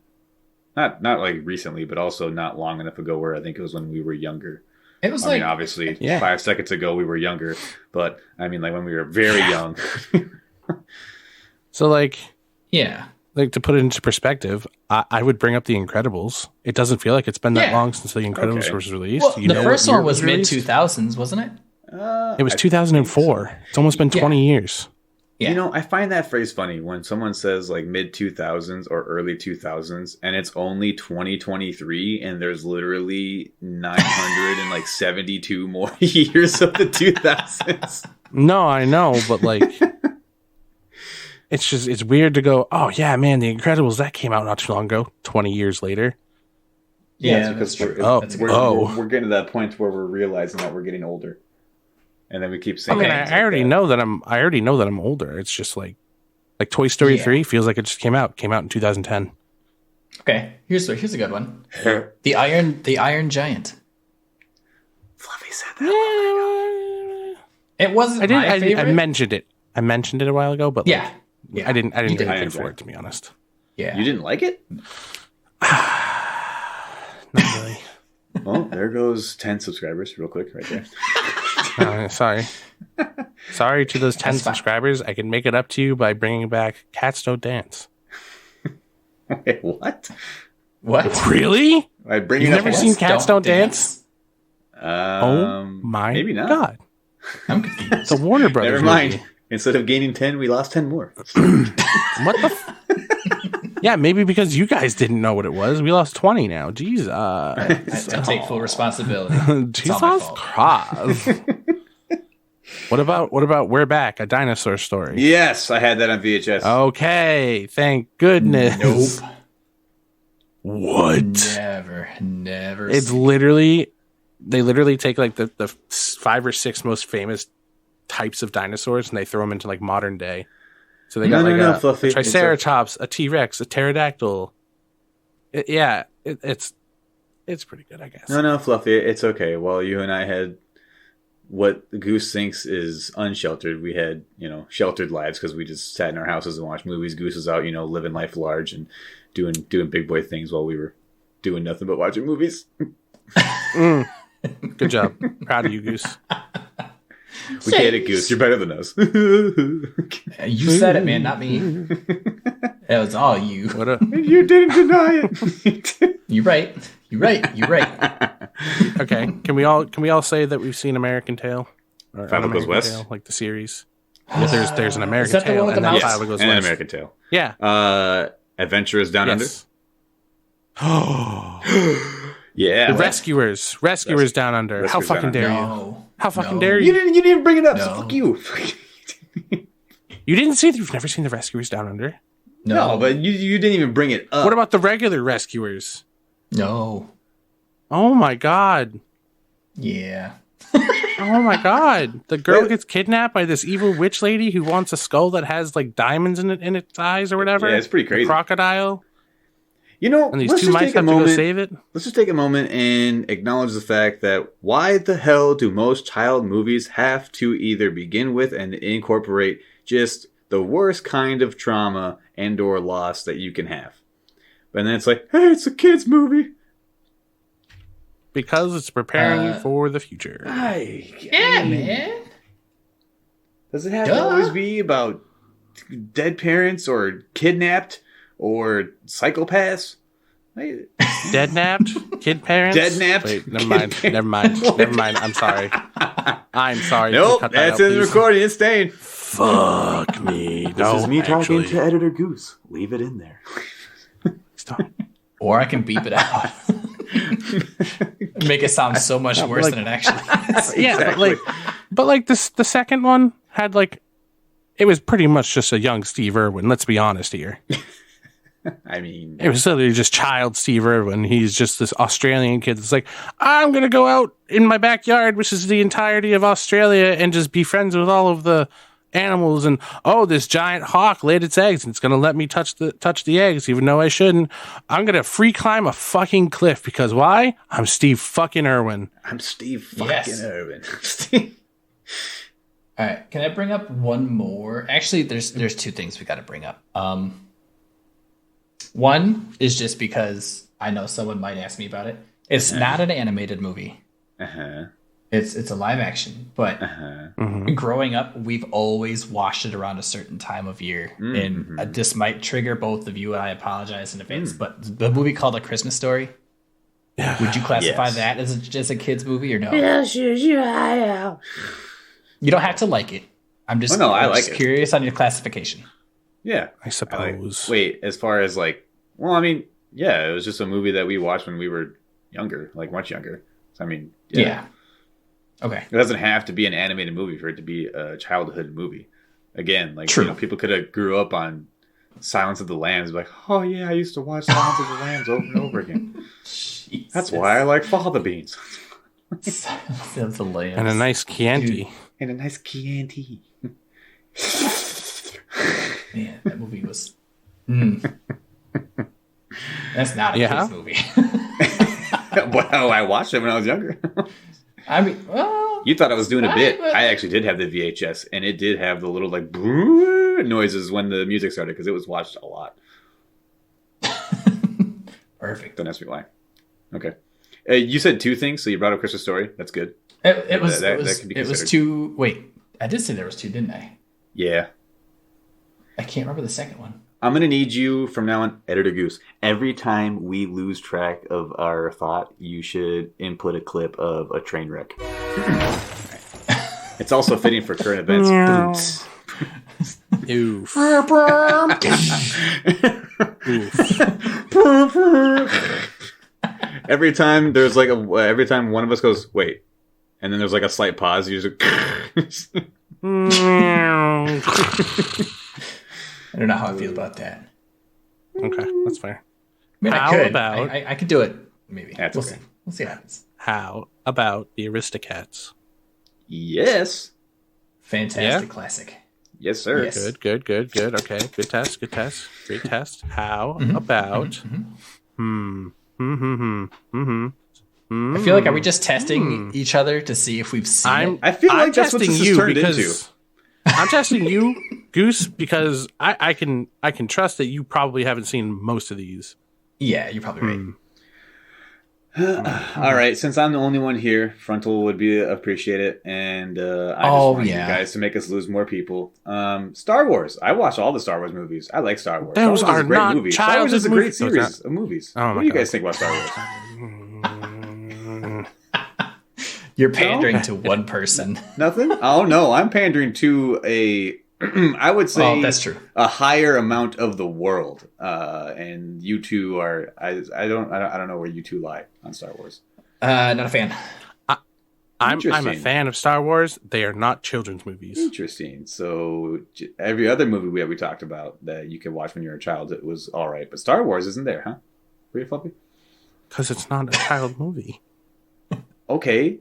like recently, but also not long enough ago where I think it was when we were younger. It was I mean, obviously 5 seconds ago we were younger, but I mean like when we were very young. So like, yeah. Like to put it into perspective, I would bring up The Incredibles. It doesn't feel like it's been that long since The Incredibles was released. Well, the first one was mid-2000s, wasn't it? It was 2004. So. It's almost been 20 years. Yeah. You know, I find that phrase funny when someone says like mid-2000s or early 2000s, and it's only 2023, and there's literally 972 more years of the 2000s. No, I know, but like... It's weird to go, oh yeah, man, The Incredibles, that came out not too long ago, 20 years later. Yeah, it's because we're getting to that point where we're realizing that we're getting older, and then we keep saying. I mean, I already know that I'm older. It's just like Toy Story 3 feels like it just came out in 2010. Okay, here's a good one. The Iron Giant. Fluffy said that. It wasn't my favorite. I mentioned it a while ago, but yeah. I didn't really care for it, to be honest. Yeah, you didn't like it? Not really. Well, there goes 10 subscribers, real quick, right there. Sorry to those 10 subscribers. I can make it up to you by bringing back Cats Don't Dance. Wait, what? What? Really? You've never seen Cats Don't Dance? Oh my maybe not. God. I'm confused. It's a Warner Brothers Never mind. movie. Instead of gaining 10, we lost 10 more. What the Yeah, maybe because you guys didn't know what it was. We lost 20 now. Jesus. I take full responsibility. Jesus Christ. What about We're Back, a dinosaur story? Yes, I had that on VHS. Okay, thank goodness. Nope. What? Never. It's literally, they literally take like the 5 or 6 most famous types of dinosaurs and they throw them into like modern day. So they got a Triceratops, a T-Rex, a pterodactyl. It's pretty good, I guess. No, Fluffy, it's okay. While you and I had what the Goose thinks is unsheltered, we had, sheltered lives because we just sat in our houses and watched movies. Goose was out, living life large and doing big boy things while we were doing nothing but watching movies. Good job. Proud of you, Goose. We get it, Goose. You're better than us. You said it, man, not me. It was all you. You didn't deny it. You're right. Okay. Can we all say that we've seen American Tail? Or Five Goes West? Tail, like the series. Yeah, there's an American Tail and then Five Goes West. And an American Tail. Yeah. Adventurers Down Under. Yeah. The Rescuers Down Under. How fucking dare you? How fucking dare you? You didn't even bring it up, so fuck you. You didn't see? You've never seen the Rescuers Down Under? No, but you didn't even bring it up. What about the regular Rescuers? No. Oh my God. Yeah. Oh my God. The girl gets kidnapped by this evil witch lady who wants a skull that has like diamonds in its eyes or whatever. Yeah, it's pretty crazy. A crocodile. And these two mice have to go save it. Let's just take a moment and acknowledge the fact that why the hell do most child movies have to either begin with and incorporate just the worst kind of trauma and or loss that you can have? And then it's like, hey, it's a kid's movie. Because it's preparing you for the future. Man. Does it have to always be about dead parents or kidnapped or psychopaths? Deadnapped? Kid parents? Deadnapped? Wait, never mind. I'm sorry. Nope, that's in the recording. It's staying. Fuck me. This is me talking to Editor Goose. Leave it in there. Stop. Or I can beep it out. Make it sound so much worse than it actually is. Yeah, exactly. but the second one had it was pretty much just a young Steve Irwin. Let's be honest here. I mean, it was literally just child Steve Irwin. He's just this Australian kid that's like, I'm gonna go out in my backyard, which is the entirety of Australia, and just be friends with all of the animals. And this giant hawk laid its eggs, and it's gonna let me touch the eggs, even though I shouldn't. I'm gonna free climb a fucking cliff because why? I'm Steve fucking Irwin. I'm Steve fucking Irwin. All right, can I bring up one more? Actually, there's 2 things we got to bring up. One is just because I know someone might ask me about it. It's not an animated movie. It's a live action, but growing up, we've always watched it around a certain time of year, and this might trigger both of you, and I apologize in advance. But the movie called A Christmas Story. Would you classify that as a kid's movie or no? Yes, I am. You don't have to like it. I'm just, curious on your classification. Yeah, I suppose. Wait, as far as it was just a movie that we watched when we were younger, much younger. I mean, yeah. Okay. It doesn't have to be an animated movie for it to be a childhood movie. Again, True. People could have grew up on Silence of the Lambs, I used to watch Silence of the Lambs over and over again. That's why I like fava beans. Silence of the Lambs. And a nice Chianti. Dude. And a nice Chianti. Man, that movie was... That's not a kid's movie. Well, I watched it when I was younger. I mean, well... You thought I was doing a bit. I actually did have the VHS, and it did have the little, like, noises when the music started, because it was watched a lot. Perfect. Don't ask me why. Okay. You said two things, so you brought up Christmas Story. That's good. It was two... Wait, I did say there was two, didn't I? Yeah. I can't remember the second one. I'm going to need you from now on, Editor Goose. Every time we lose track of our thought, you should input a clip of a train wreck. It's also fitting for current events. Oof. Every time there's like every time one of us goes, wait, and then there's like a slight pause, you just I don't know how I feel about that. Okay, that's fair. I mean, I could do it. Maybe we'll see. We'll see what happens. How about the Aristocats? Yes. Fantastic classic. Yes, sir. Yes. Good. Okay, good test. Great test. How about? I feel like, are we just testing each other to see if we've seen it? I feel like that's what this has turned into. I'm testing you, Goose, because I can trust that you probably haven't seen most of these. Yeah, you're probably right. All right, since I'm the only one here, frontal would be appreciated, and I just want you guys to make us lose more people. Star Wars. I watch all the Star Wars movies. I like Star Wars. Those Star Wars are is a great not movie. Star Wars is a great series of movies. Oh, what do you guys think about Star Wars? You're pandering to one person. Nothing? Oh, no. I'm pandering to I would say that's true. A higher amount of the world. And you two are, I don't know where you two lie on Star Wars. Not a fan. I'm a fan of Star Wars. They are not children's movies. Interesting. So every other movie we talked about that you could watch when you're a child, it was all right. But Star Wars isn't there, huh? Were you Fluffy? Because it's not a child movie. Okay.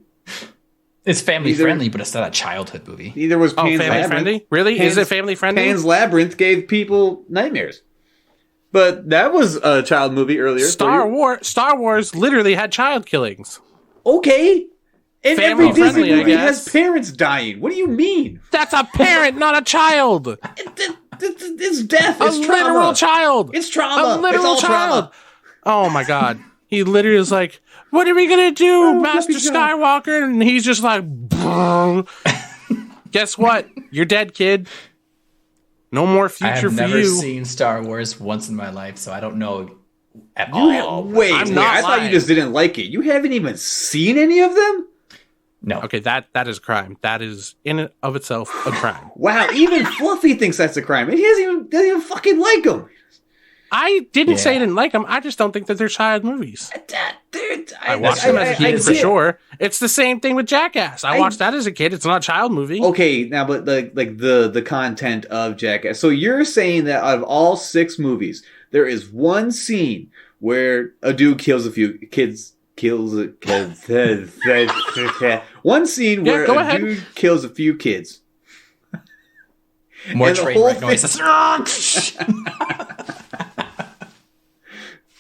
It's family friendly, but it's not a childhood movie. Neither was Pan's Labyrinth. Friendly? Really? Is it family friendly? Pan's Labyrinth gave people nightmares. But that was a child movie earlier. Star Wars literally had child killings. Okay. And family every Disney friendly, movie has parents dying. What do you mean? That's a parent, not a child. It's death. It's a trauma. Literal child. It's trauma. A literal it's all child. Trauma. Oh my God. He literally is like, what are we going to do, Master Skywalker? And he's just like, guess what? You're dead, kid. No more future for you. I've never seen Star Wars once in my life, so I don't know at all. Wait, I thought you just didn't like it. You haven't even seen any of them? No. Okay, that is a crime. That is in and of itself a crime. Wow, even Fluffy thinks that's a crime. And he doesn't even fucking like them. I didn't say I didn't like them. I just don't think that they're child movies. I watched them as a kid for sure. It's the same thing with Jackass. I watched that as a kid. It's not a child movie. Okay, now but the content of Jackass. So you're saying that out of all 6 movies, there is one scene where a dude kills a few kids. One scene where a dude kills a few kids. More train wreck noises.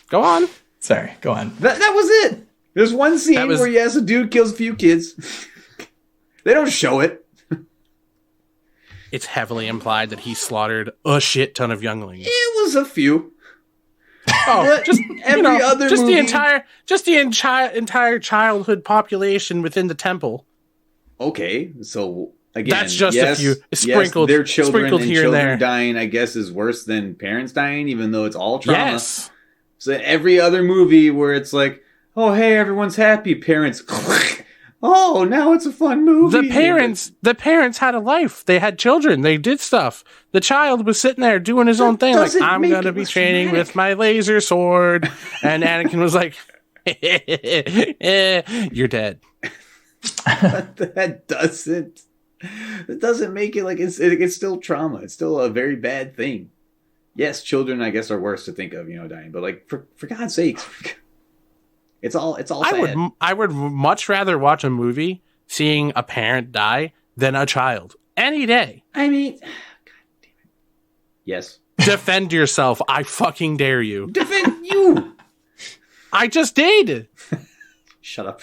Go on. Sorry, go on. That was it. There's one scene where, yes, a dude kills a few kids. They don't show it. It's heavily implied that he slaughtered a shit ton of younglings. It was a few. Oh, just other movie. the entire childhood population within the temple. Okay, so again, that's just a few sprinkled. Their children sprinkled and here children and there. dying, I guess, is worse than parents dying, even though it's all trauma. Yes. So every other movie where it's like, oh hey, everyone's happy, parents. Oh, now it's a fun movie. The parents had a life. They had children. They did stuff. The child was sitting there doing his own thing. Like, I'm going to be training with my laser sword. And Anakin was like, you're dead. That doesn't make it like it's still trauma. It's still a very bad thing. Yes, children, I guess, are worse to think of, dying. But like, for God's sakes. It's all sad. I would much rather watch a movie seeing a parent die than a child any day. I mean, God damn it. Yes. Defend yourself. I fucking dare you. Defend you. I just did. Shut up.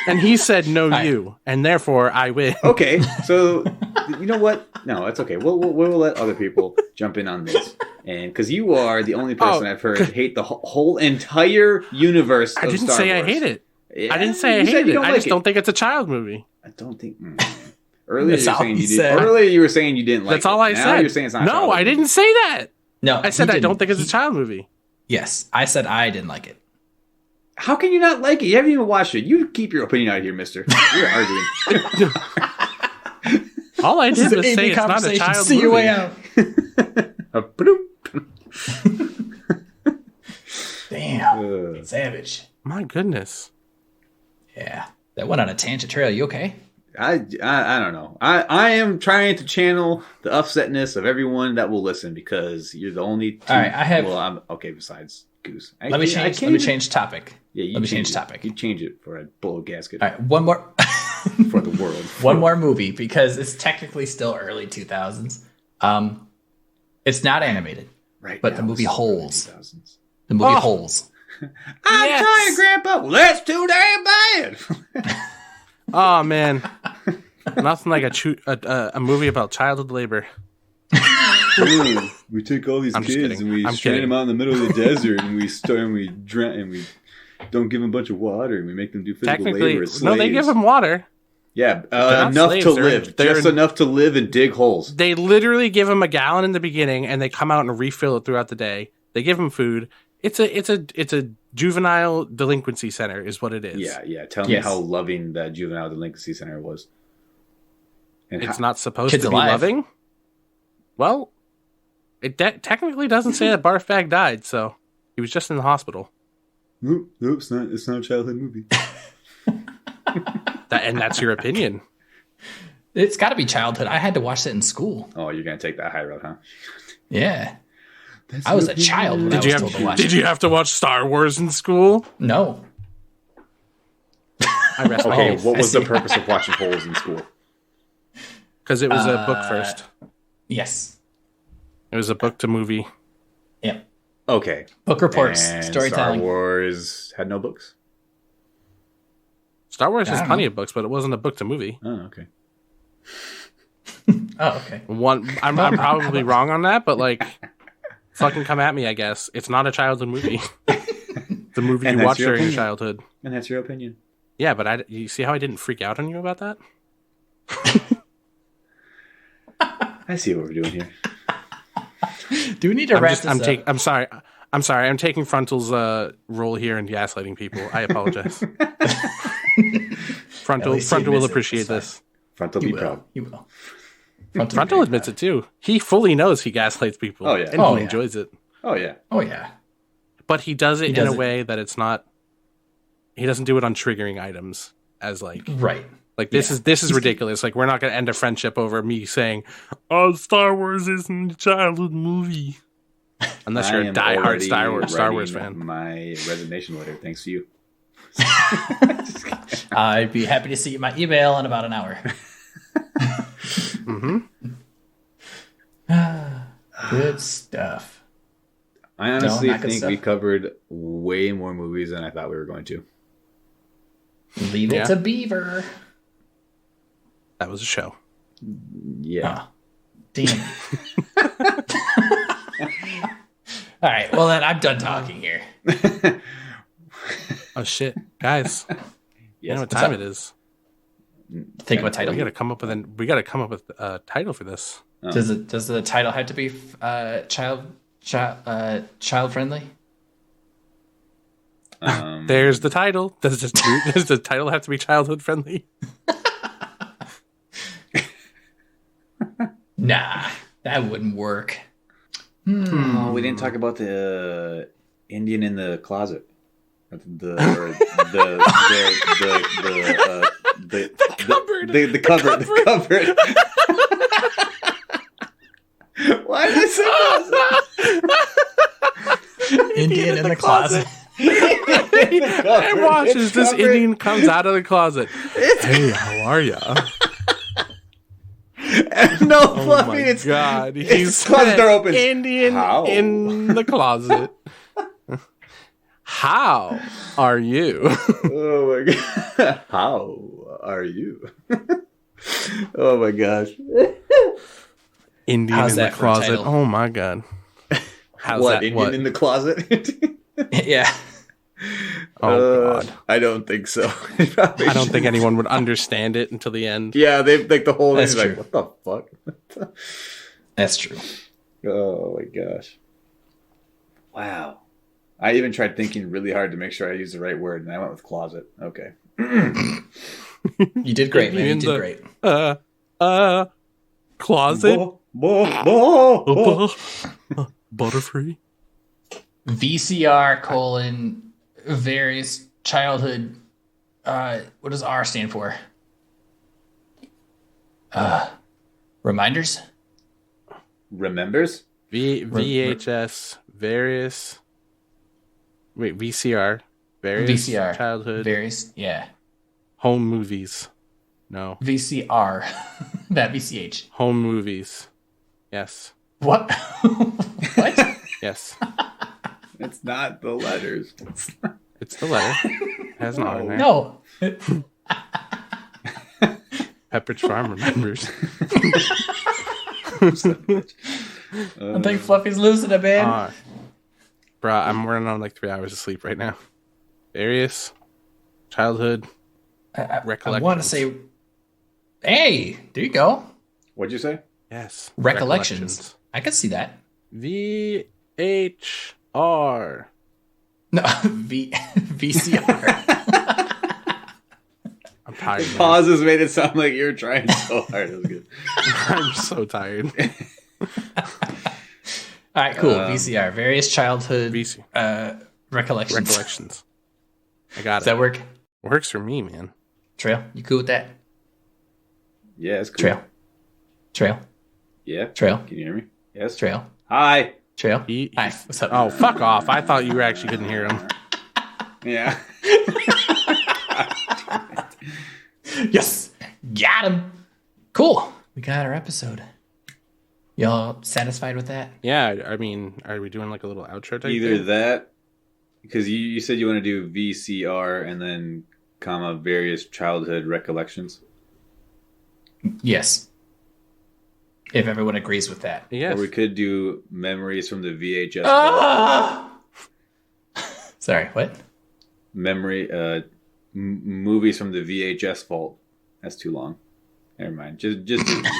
And he said no, you, and therefore I win. Okay, so you know what? No, it's okay. We'll let other people jump in on this, and because you are the only person I've heard hate the whole entire universe. I didn't Star say Wars. I hate it. Yeah, I didn't say I hate it. I just don't think it's a child movie. I don't think. Earlier you were saying you didn't like. That's all I now said. You're saying it's not. No, I didn't say that. No, I said I don't think it's a child movie. Yes, I said I didn't like it. How can you not like it? You haven't even watched it. You keep your opinion out of here, mister. You're arguing. All I did was say it's not a child movie. See your way out. Damn. Savage. My goodness. Yeah. That went on a tangent trail. You okay? I don't know. I am trying to channel the upsetness of everyone that will listen because you're the only two. All right, I have. Well, I'm okay. Besides Goose, Let me change topic. Yeah, let me change topic. You change it for a blow gasket. All right, one more for the world. One more movie because it's technically still early 2000s. It's not animated, right? But the movie Holes. The movie Holes. I'm trying, Grandpa. Well, that's too damn bad. Oh man, nothing like a movie about childhood labor. We take all these kids and we strand them out in the middle of the desert, and we drown, and we don't give them a bunch of water, and we make them do physical labor as slaves. No, they give them water. Yeah, enough to live. Just enough to live and dig holes. They literally give them a gallon in the beginning, and they come out and refill it throughout the day. They give them food. It's a juvenile delinquency center, is what it is. Yeah. Tell me how loving that juvenile delinquency center was. And it's not supposed to be loving. Well, it technically doesn't say that Barfbag died, so he was just in the hospital. Nope, it's not. It's not a childhood movie. And that's your opinion. It's got to be childhood. I had to watch it in school. Oh, you're gonna take that high road, huh? Yeah. I was a child when I was told to watch it. Did you have to watch Star Wars in school? No. Okay, what was the purpose of watching Holes in school? Because it was a book first. Yes. It was a book to movie. Yep. Okay. Book reports, and storytelling. Star Wars had no books? Star Wars has plenty of books, but it wasn't a book to movie. Oh, okay. Okay. I'm probably wrong on that, but like... Fucking come at me, I guess. It's not a childhood movie. The movie you watched during your childhood. And that's your opinion. Yeah, but you see how I didn't freak out on you about that? I see what we're doing here. Do we need to wrap this up? I'm sorry. I'm taking Frontal's role here in gaslighting people. I apologize. Frontal will appreciate this. Frontal be proud. You will. Frontal admits it too. He fully knows he gaslights people. Oh yeah, and he enjoys it. Oh yeah, But he does it in a way that it's not. He doesn't do it on triggering items as like right. Like this is ridiculous. Like we're not going to end a friendship over me saying, "Oh, Star Wars isn't a childhood movie," unless you're a diehard Star Wars fan. My resignation letter, thanks to you. I'd be happy to see my email in about an hour. Good stuff. I honestly think we covered way more movies than I thought we were going to. Leave it to Beaver. That was a show. Yeah. Damn. All right. Well, then I'm done talking here. Oh shit, guys! You know what time it is? Think of a title. We got to come up with a title for this. Oh. Does the title have to be child friendly? There's the title. Does the title have to be childhood friendly? Nah, that wouldn't work. Oh, we didn't talk about the Indian in the closet. The cupboard. Why did I say Indian in the closet? and watches this Indian comes out of the closet. Hey, how are ya? No, Fluffy, it's God. He's closet door open. Indian in the closet. How are you? Oh my god. How are you? Oh my gosh. Indian in the closet. Oh my god. How's that? Indian in the closet? Yeah. Oh god. I don't think so. I don't think anyone would understand it until the end. Yeah, they like the whole thing's true. like, what the fuck? That's true. Oh my gosh. Wow. I even tried thinking really hard to make sure I used the right word, and I went with closet. Okay. You did great, man. You did great. Closet? Butterfree? VCR : various childhood. What does R stand for? Reminders? Remembers? VHS, various. Wait, VCR. Various VCR. Childhood. Various, yeah. Home movies. No. VCR. That VCH. Home movies. Yes. What? What? Yes. It's not the letters. It's the letter. It has an R in there. No. Pepperidge Farm remembers. I think Fluffy's losing it, man. Bruh, I'm running on like 3 hours of sleep right now. Various childhood recollections. I want to say, hey, there you go. What'd you say? Yes. Recollections. I can see that. VHR. No, VCR. I'm tired. The pauses made it sound like you were trying so hard. It was good. I'm so tired. All right, cool. VCR. Various childhood recollections. Recollections. I got Does that work? Works for me, man. Trail, you cool with that? Yeah, it's cool. Trail. Yeah. Trail. Can you hear me? Yes. Trail. Hi. Trail. Hi. What's up? Oh, fuck off. I thought you actually couldn't hear him. Yeah. Yes. Got him. Cool. We got our episode. Y'all satisfied with that? Yeah, I mean, are we doing like a little outro type Either thing? that, because you said you want to do VCR and then comma various childhood recollections. Yes. If everyone agrees with that. Yes. Or we could do memories from the VHS. Sorry, what? Movies from the VHS vault. That's too long. Never mind. Just do VCR.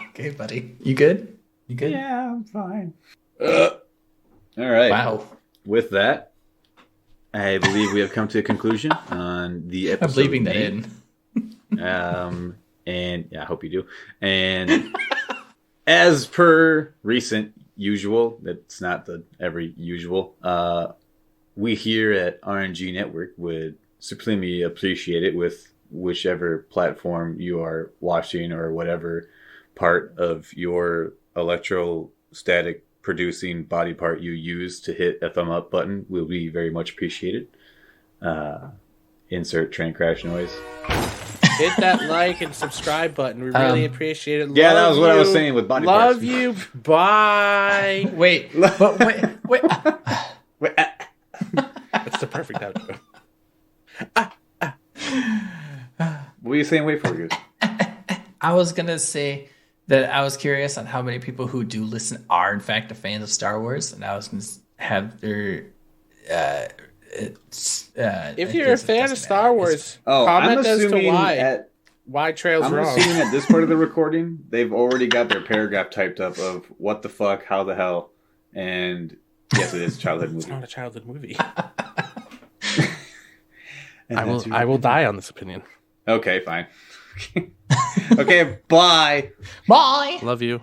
Okay, buddy. You good? You good? Yeah, I'm fine. All right. Wow. With that, I believe we have come to a conclusion on the episode. I'm leaving that in. And yeah, I hope you do. And as per recent usual, that's not the every usual, we here at RNG Network would supremely appreciate it with whichever platform you are watching or whatever part of your electrostatic producing body part you use to hit a thumb up button will be very much appreciated. Insert train crash noise. Hit that like and subscribe button. We really appreciate it. Yeah, that was what I was saying with body parts. Love you. Bye. Wait. But wait. That's the perfect outro. What were you saying? Wait for you. I was going to say that I was curious on how many people who do listen are, in fact, fans of Star Wars. And I was going to have their... if you're a fan of Star Wars, comment as to why Trail's wrong. I'm assuming at this part of the recording, they've already got their paragraph typed up of what the fuck, how the hell, and yes, it is a childhood movie. It's not a childhood movie. I will die on this opinion. Okay, fine. Okay, bye. Bye. Love you.